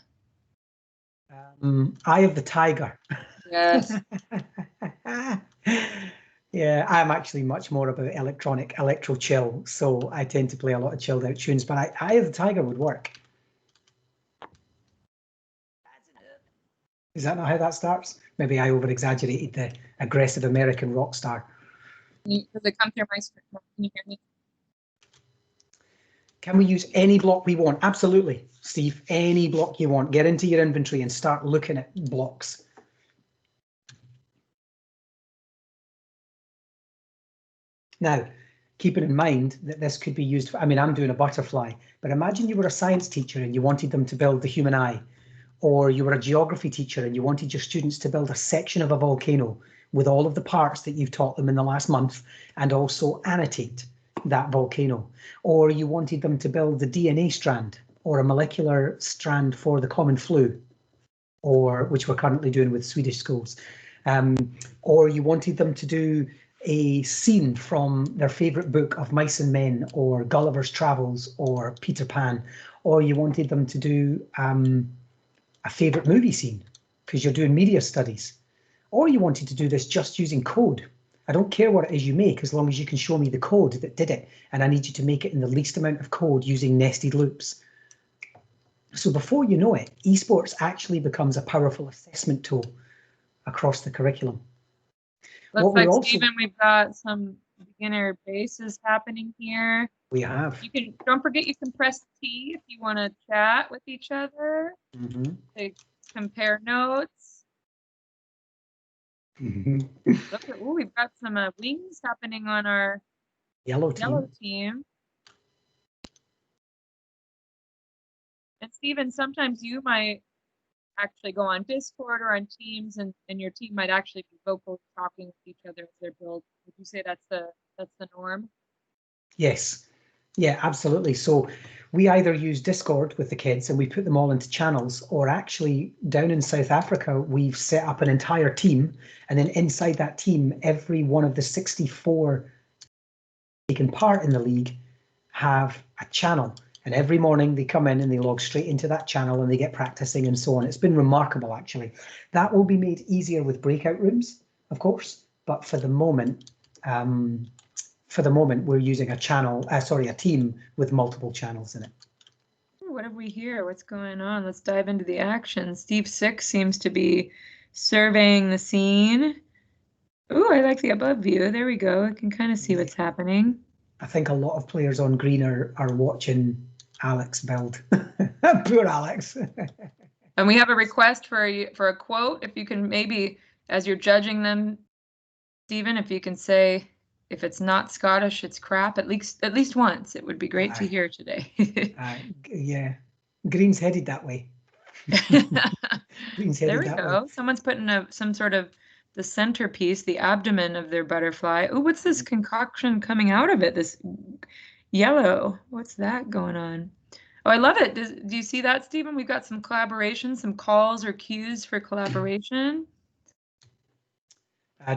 Eye of the Tiger. Yes. Yeah, I'm actually much more about electro chill, so I tend to play a lot of chilled out tunes, but Eye of the Tiger would work. Is that not how that starts? Maybe I over-exaggerated the aggressive American rock star. Does it come through my screen? Can you hear me? Can we use any block we want? Absolutely, Steve. Any block you want. Get into your inventory and start looking at blocks. Now, keeping in mind that this could be used for, I'm doing a butterfly, but imagine you were a science teacher and you wanted them to build the human eye, or you were a geography teacher and you wanted your students to build a section of a volcano with all of the parts that you've taught them in the last month and also annotate that volcano. Or you wanted them to build the DNA strand or a molecular strand for the common flu, or which we're currently doing with Swedish schools, or you wanted them to do a scene from their favourite book of Mice and Men, or Gulliver's Travels, or Peter Pan, or you wanted them to do a favourite movie scene because you're doing media studies, or you wanted to do this just using code. I don't care what it is you make as long as you can show me the code that did it, and I need you to make it in the least amount of code using nested loops. So before you know it, esports actually becomes a powerful assessment tool across the curriculum. Looks like, Stephen, we've got some beginner bases happening here. We have. You can, don't forget, you can press T if you want to chat with each other. To compare notes. Look at, oh, we've got some wings happening on our yellow team. And Stephen, sometimes you might actually go on Discord or on Teams, and your team might actually be vocally talking with each other as they're build. Would you say that's the norm? Yes. Yeah, absolutely. So we either use Discord with the kids and we put them all into channels, or actually down in South Africa, we've set up an entire team, and then inside that team, every one of the 64 taking part in the league have a channel. And every morning they come in and they log straight into that channel and they get practicing and so on. It's been remarkable, actually. That will be made easier with breakout rooms, of course. But for the moment, we're using a team with multiple channels in it. What have we here? What's going on? Let's dive into the action. Steve 6 seems to be surveying the scene. Ooh, I like the above view. There we go. I can kind of see what's happening. I think a lot of players on green are watching Alex build. Poor Alex. And we have a request for a quote. If you can maybe, as you're judging them, Stephen, if you can say, if it's not Scottish, it's crap. At least once. It would be great to hear today. Yeah, Green's headed that way. Green's headed there we go. Way. Someone's putting some sort of the centerpiece, the abdomen of their butterfly. Oh, what's this concoction coming out of it? This yellow. What's that going on? Oh, I love it. Do you see that, Stephen? We've got some collaboration, some calls or cues for collaboration.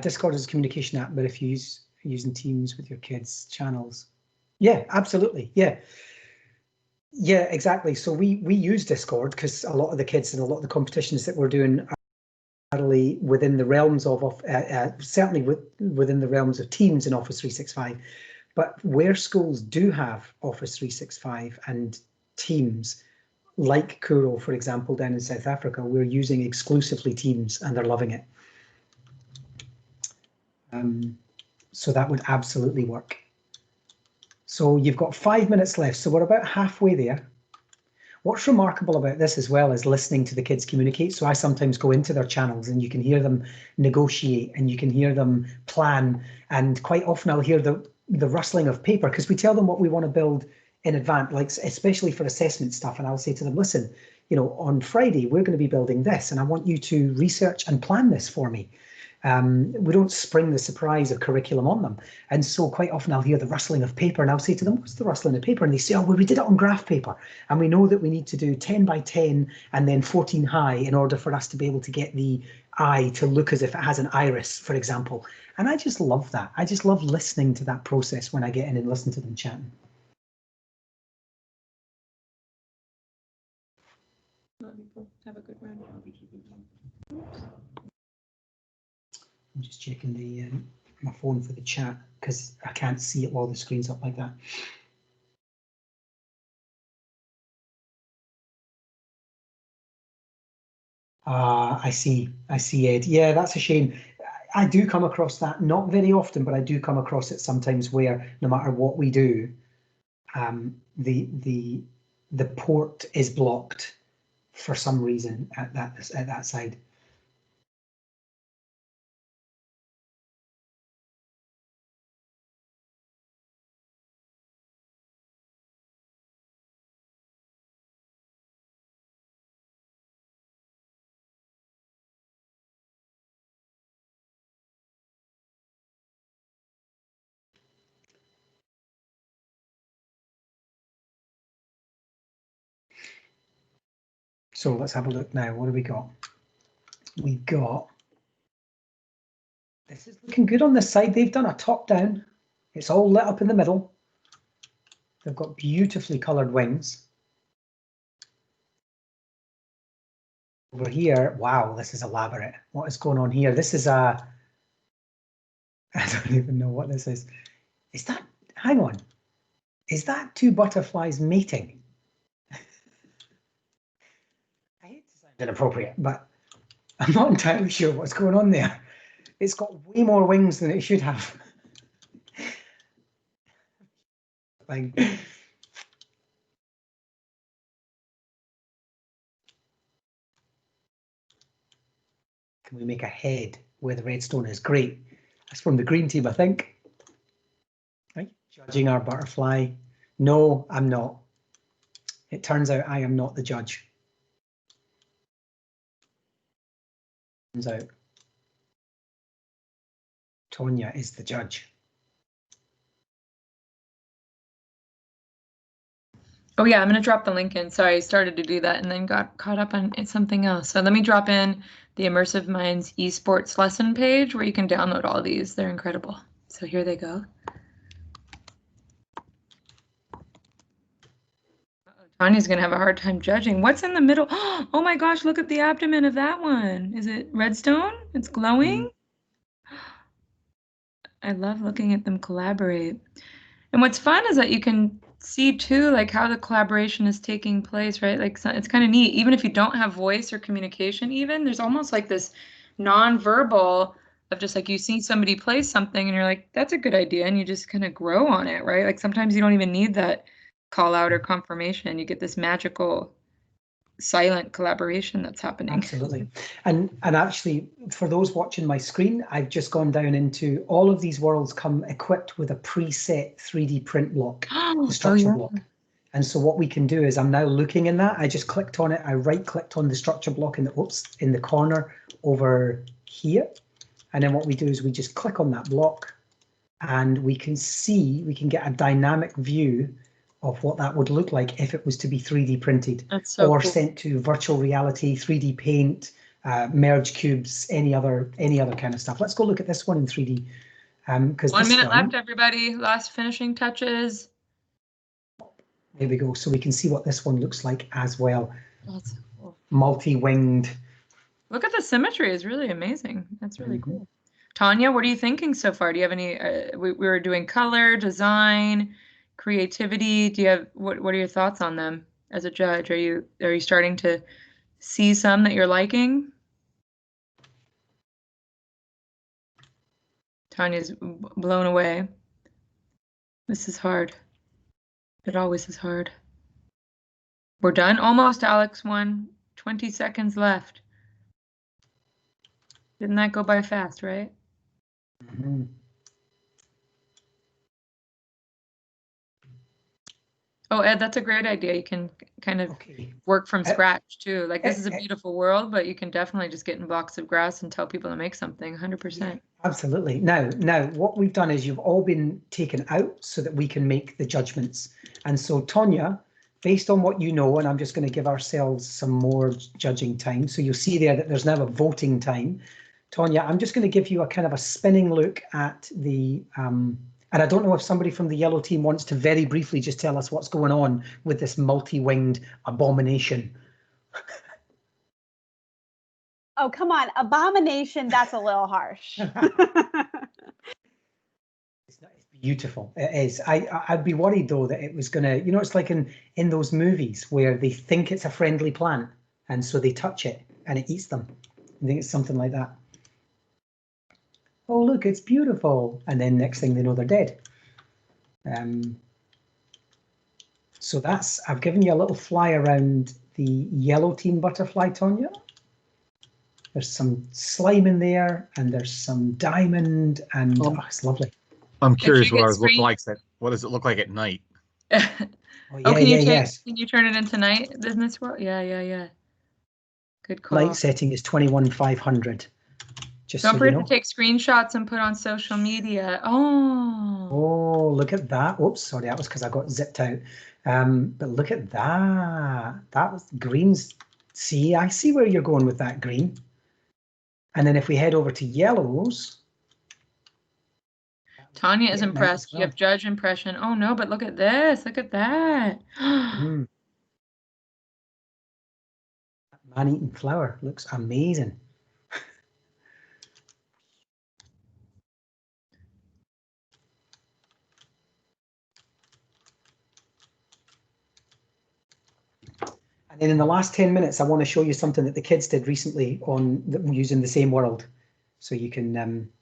Discord is a communication app, but if you're using Teams with your kids' channels. Yeah, absolutely. Yeah. Yeah, exactly. So we use Discord because a lot of the kids and a lot of the competitions that we're doing are within the realms of certainly within the realms of Teams in Office 365. But where schools do have Office 365 and Teams, like Kuro, for example, down in South Africa, we're using exclusively Teams and they're loving it. So that would absolutely work. So you've got 5 minutes left. So we're about halfway there. What's remarkable about this as well is listening to the kids communicate. So I sometimes go into their channels and you can hear them negotiate and you can hear them plan. And quite often I'll hear the rustling of paper because we tell them what we want to build in advance, like especially for assessment stuff. And I'll say to them, listen, on Friday, we're going to be building this and I want you to research and plan this for me. We don't spring the surprise of curriculum on them. And so quite often I'll hear the rustling of paper and I'll say to them, what's the rustling of paper? And they say, oh, well, we did it on graph paper. And we know that we need to do 10 by 10 and then 14 high in order for us to be able to get the eye to look as if it has an iris, for example. And I just love that. I just love listening to that process when I get in and listen to them chatting. Have a good round. I'm just checking my phone for the chat because I can't see it while the screen's up like that. I see, Ed. Yeah, that's a shame. I do come across that, not very often, but I do come across it sometimes where no matter what we do, the port is blocked for some reason at that side. So let's have a look now. What do we got? We've got, this is looking good on this side. They've done a top down. It's all lit up in the middle. They've got beautifully coloured wings. Over here, wow, this is elaborate. What is going on here? This is a, I don't even know what this is. Is that, hang on, is that two butterflies mating? I hate to sound inappropriate, but I'm not entirely sure what's going on there. It's got way more wings than it should have. Like, can we make a head where the redstone is? Great. That's from the green team, I think. Right. Judging our butterfly. No, I'm not. It turns out I am not the judge. Turns out Tonya is the judge. Oh yeah, I'm gonna drop the link in. Sorry, I started to do that and then got caught up on something else. So let me drop in the Immersive Minds Esports lesson page where you can download all of these. They're incredible. So here they go. Tanya's gonna have a hard time judging. What's in the middle? Oh my gosh, look at the abdomen of that one. Is it redstone? It's glowing. I love looking at them collaborate. And what's fun is that you can see too, like how the collaboration is taking place, right? Like it's kind of neat. Even if you don't have voice or communication, even there's almost like this non-verbal of just like you see somebody play something and you're like, that's a good idea, and you just kind of grow on it, right? Like sometimes you don't even need that call out or confirmation. You get this magical silent collaboration that's happening. Absolutely. And actually, for those watching my screen, I've just gone down into all of these worlds come equipped with a preset 3D print block, the structure block. And so what we can do is I'm now looking in that. I just clicked on it. I right clicked on the structure block in the corner over here. And then what we do is we just click on that block and we can see, we can get a dynamic view of what that would look like if it was to be 3D printed or cool. Sent to virtual reality, 3D paint, merge cubes, any other kind of stuff. Let's go look at this one in 3D. 1 minute left, everybody. Last finishing touches. There we go. So we can see what this one looks like as well. That's cool. Multi-winged. Look at the symmetry. It's really amazing. That's really cool. Tanya, what are you thinking so far? Do you have any? We were doing color, design, creativity. Do you have what are your thoughts on them as a judge? Are you starting to see some that you're liking? Tanya's blown away. This is hard. It always is hard. We're done almost, Alex. 20 seconds left. Didn't that go by fast, right? Mm-hmm. Oh, Ed, that's a great idea. You can kind of work from scratch too. Like this is a beautiful world, but you can definitely just get in blocks of grass and tell people to make something. 100%. Yeah, absolutely. Now, what we've done is you've all been taken out so that we can make the judgments. And so, Tonya, based on what you know, and I'm just going to give ourselves some more judging time. So you'll see there that there's now a voting time. Tonya, I'm just going to give you a kind of a spinning look at the and I don't know if somebody from the yellow team wants to very briefly just tell us what's going on with this multi-winged abomination. Oh, come on. Abomination, that's a little harsh. It's beautiful. It is. I'd be worried, though, that it was going to, you know, it's like in those movies where they think it's a friendly plant and so they touch it and it eats them. I think it's something like that. Oh, look, it's beautiful. And then next thing they know, they're dead. So I've given you a little fly around the yellow team butterfly, Tonya. There's some slime in there and there's some diamond and it's lovely. I'm curious what it looks like. What does it look like at night? Can you turn it into night business world? Yeah. Good call. Light setting is 21,500. Don't forget to take screenshots and put on social media. Oh, look at that. Oops, sorry, that was because I got zipped out. But look at that. That was green's See, I see where you're going with that green. And then if we head over to yellows. Tanya is impressed. You have judge impression. Oh no, but look at this. Look at that. Man-eating flower looks amazing. And then in the last 10 minutes, I want to show you something that the kids did recently on using the same world, so you can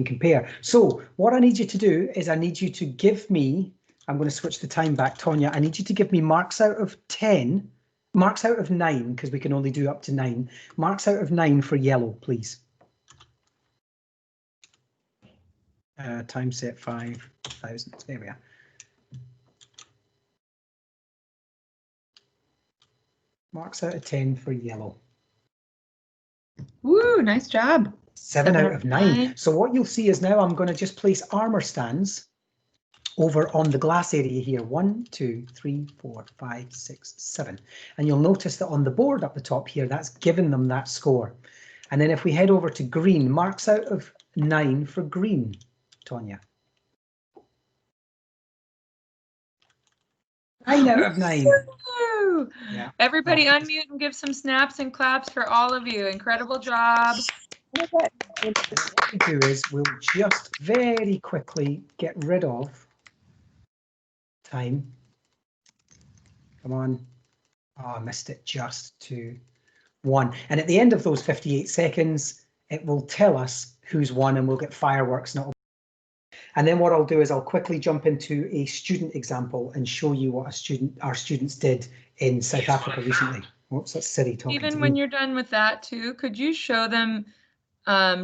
compare. So what I need you to do is I need you to give me, I'm going to switch the time back, Tanya. I need you to give me marks out of 10, marks out of 9, because we can only do up to 9. Marks out of 9 for yellow, please. Time set 5,000. There we are. Marks out of 10 for yellow. Woo, nice job. 7 out of 9. So what you'll see is now I'm going to just place armor stands over on the glass area here. 1, 2, 3, 4, 5, 6, 7. And you'll notice that on the board up the top here, that's given them that score. And then if we head over to green, marks out of 9 for green, Tanya. 9 out of 9. Yeah. Everybody unmute and give some snaps and claps for all of you. Incredible job. What we do is we'll just very quickly get rid of time. Come on. Oh, I missed it just to 1. And at the end of those 58 seconds, it will tell us who's won and we'll get fireworks. And then what I'll do is I'll quickly jump into a student example and show you what our students did in South Africa recently. Oops, that's Siri talking to me. Even when you're done with that too, could you show them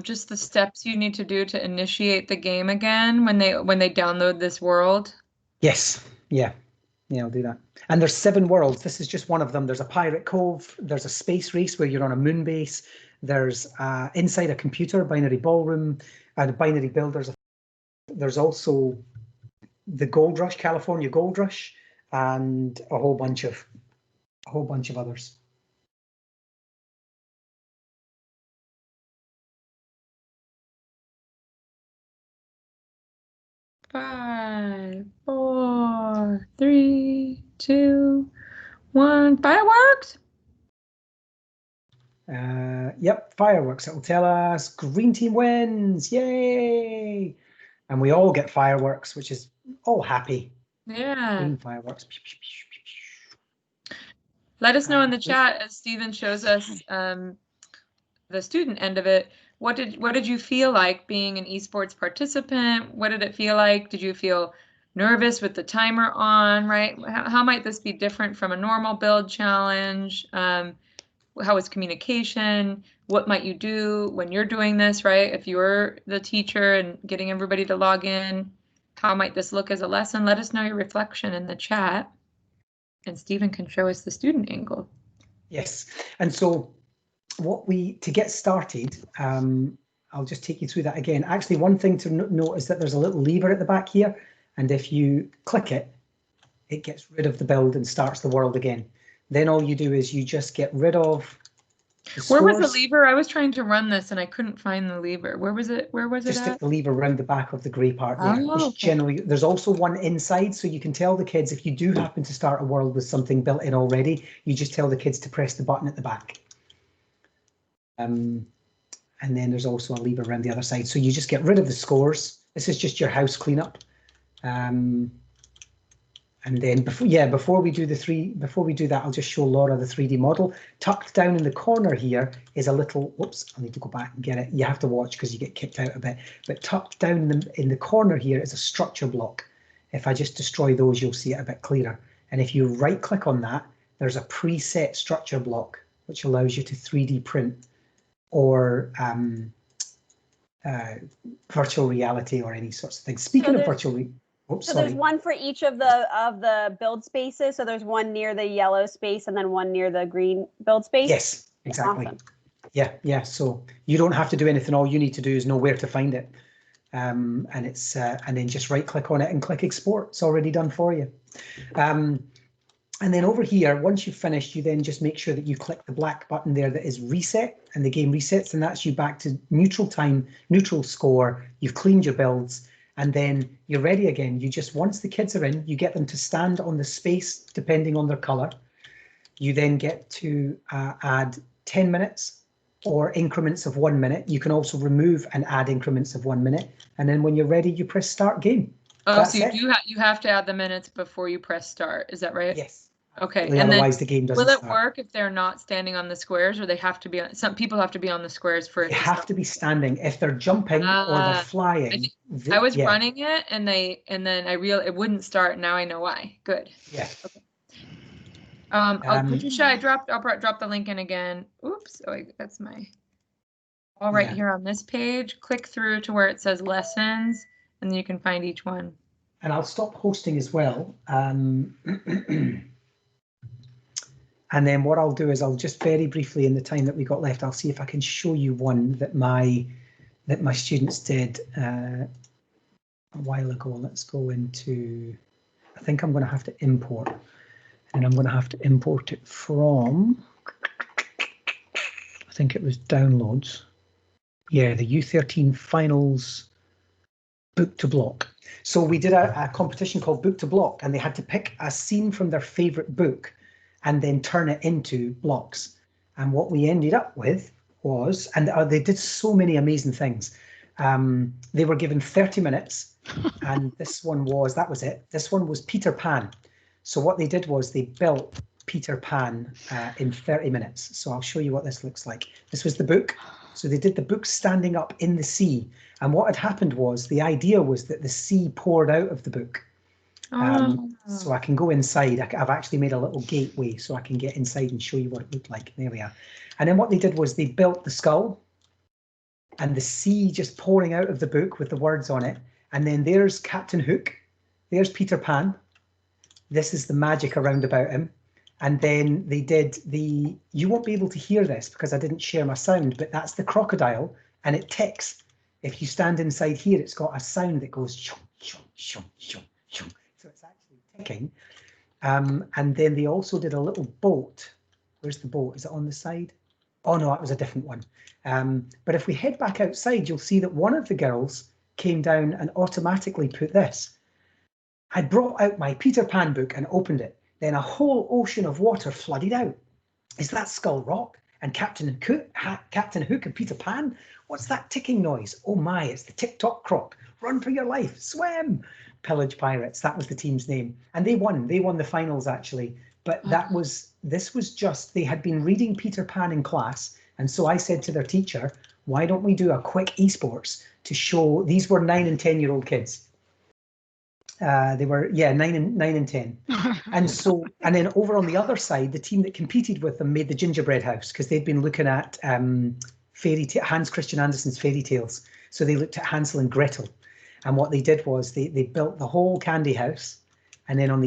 just the steps you need to do to initiate the game again when they download this world? Yes, yeah, I'll do that. And there's 7 worlds. This is just one of them. There's a pirate cove. There's a space race where you're on a moon base. There's inside a computer, binary ballroom, and a binary builders. There's also the Gold Rush, California Gold Rush, and a whole bunch of others. Five, 4, 3, 2, 1. Fireworks. Yep, fireworks. It will tell us green team wins. Yay! And we all get fireworks, which is all happy. Yeah. Green fireworks. Let us know in the chat as Stephen shows us the student end of it. What did you feel like being an esports participant? What did it feel like? Did you feel nervous with the timer on, right? How might this be different from a normal build challenge? How is communication? What might you do when you're doing this, right? If you're the teacher and getting everybody to log in, how might this look as a lesson? Let us know your reflection in the chat, and Stephen can show us the student angle. Yes, and so to get started, I'll just take you through that again. Actually, one thing to note is that there's a little lever at the back here, and if you click it, it gets rid of the build and starts the world again. Then all you do is you just get rid of the scores. Where was the lever? I was trying to run this and I couldn't find the lever. Where was it? Where was it? Just stick the lever around the back of the grey part there. Oh, okay. Generally, there's also one inside, so you can tell the kids if you do happen to start a world with something built in already, you just tell the kids to press the button at the back. And then there's also a lever around the other side. So you just get rid of the scores. This is just your house cleanup. And then before we do that, I'll just show Laura the 3D model. Tucked down in the corner here is a little, whoops, I need to go back and get it. You have to watch because you get kicked out a bit. But tucked down in the corner here is a structure block. If I just destroy those, you'll see it a bit clearer. And if you right click on that, there's a preset structure block, which allows you to 3D print or virtual reality or any sorts of things. Speaking of virtual reality, so there's one for each of the build spaces. So there's one near the yellow space and then one near the green build space. Yes, exactly. Awesome. Yeah. So you don't have to do anything. All you need to do is know where to find it, and then just right click on it and click export. It's already done for you. And then over here, once you've finished, you then just make sure that you click the black button there that is reset, and the game resets, and that's you back to neutral time, neutral score. You've cleaned your builds, and then you're ready again. You just, once the kids are in, you get them to stand on the space depending on their color. You then get to add 10 minutes or increments of 1 minute. You can also remove and add increments of 1 minute. And then when you're ready, you press start game. Oh, so you have to add the minutes before you press start. Is that right? Yes. Okay. And otherwise, the game doesn't will it start. work if they're not standing on the squares, or they have to be on? Some people have to be on the squares for it. They have to be standing. If they're jumping or they're flying. I was running it, and then I realized it wouldn't start. Now I know why. Good. Yeah. Okay. Patricia, I'll drop the link in again. Oops. Oh, that's my. All right, here on this page. Click through to where it says lessons, and then you can find each one. And I'll stop hosting as well. And then what I'll do is I'll just very briefly, in the time that we got left, I'll see if I can show you one that my students did a while ago. Let's go into, I think I'm going to have to import, and I'm going to have to import it from, I think it was downloads. Yeah, the U13 finals book to block. So we did a competition called Book to Block, and they had to pick a scene from their favorite book and then turn it into blocks. And what we ended up with was, and they did so many amazing things. They were given 30 minutes, and this one was, that was it. This one was Peter Pan. So what they did was they built Peter Pan in 30 minutes. So I'll show you what this looks like. This was the book. So they did the book standing up in the sea. And what had happened was, the idea was that the sea poured out of the book. So I can go inside. I've actually made a little gateway so I can get inside and show you what it looked like. There we are. And then what they did was they built the skull and the sea just pouring out of the book with the words on it. And then there's Captain Hook. There's Peter Pan. This is the magic around about him. And then they did you won't be able to hear this because I didn't share my sound, but that's the crocodile, and it ticks. If you stand inside here, it's got a sound that goes shum, shum, shum, shum, shum. So it's actually ticking. And then they also did a little boat. Where's the boat? Is it on the side? Oh no, that was a different one. But if we head back outside, you'll see that one of the girls came down and automatically put this. I brought out my Peter Pan book and opened it. Then a whole ocean of water flooded out. Is that Skull Rock and Captain Hook and Peter Pan? What's that ticking noise? Oh my, it's the Tick-Tock Croc. Run for your life, swim. Pillage Pirates, that was the team's name. And they won the finals actually. But this was just, they had been reading Peter Pan in class. And so I said to their teacher, why don't we do a quick esports to show, these were 9 and 10-year-old kids. They were, 9 and 10. And so, and then over on the other side, the team that competed with them made the gingerbread house because they'd been looking at Hans Christian Andersen's fairy tales. So they looked at Hansel and Gretel. And what they did was they built the whole candy house. And then on the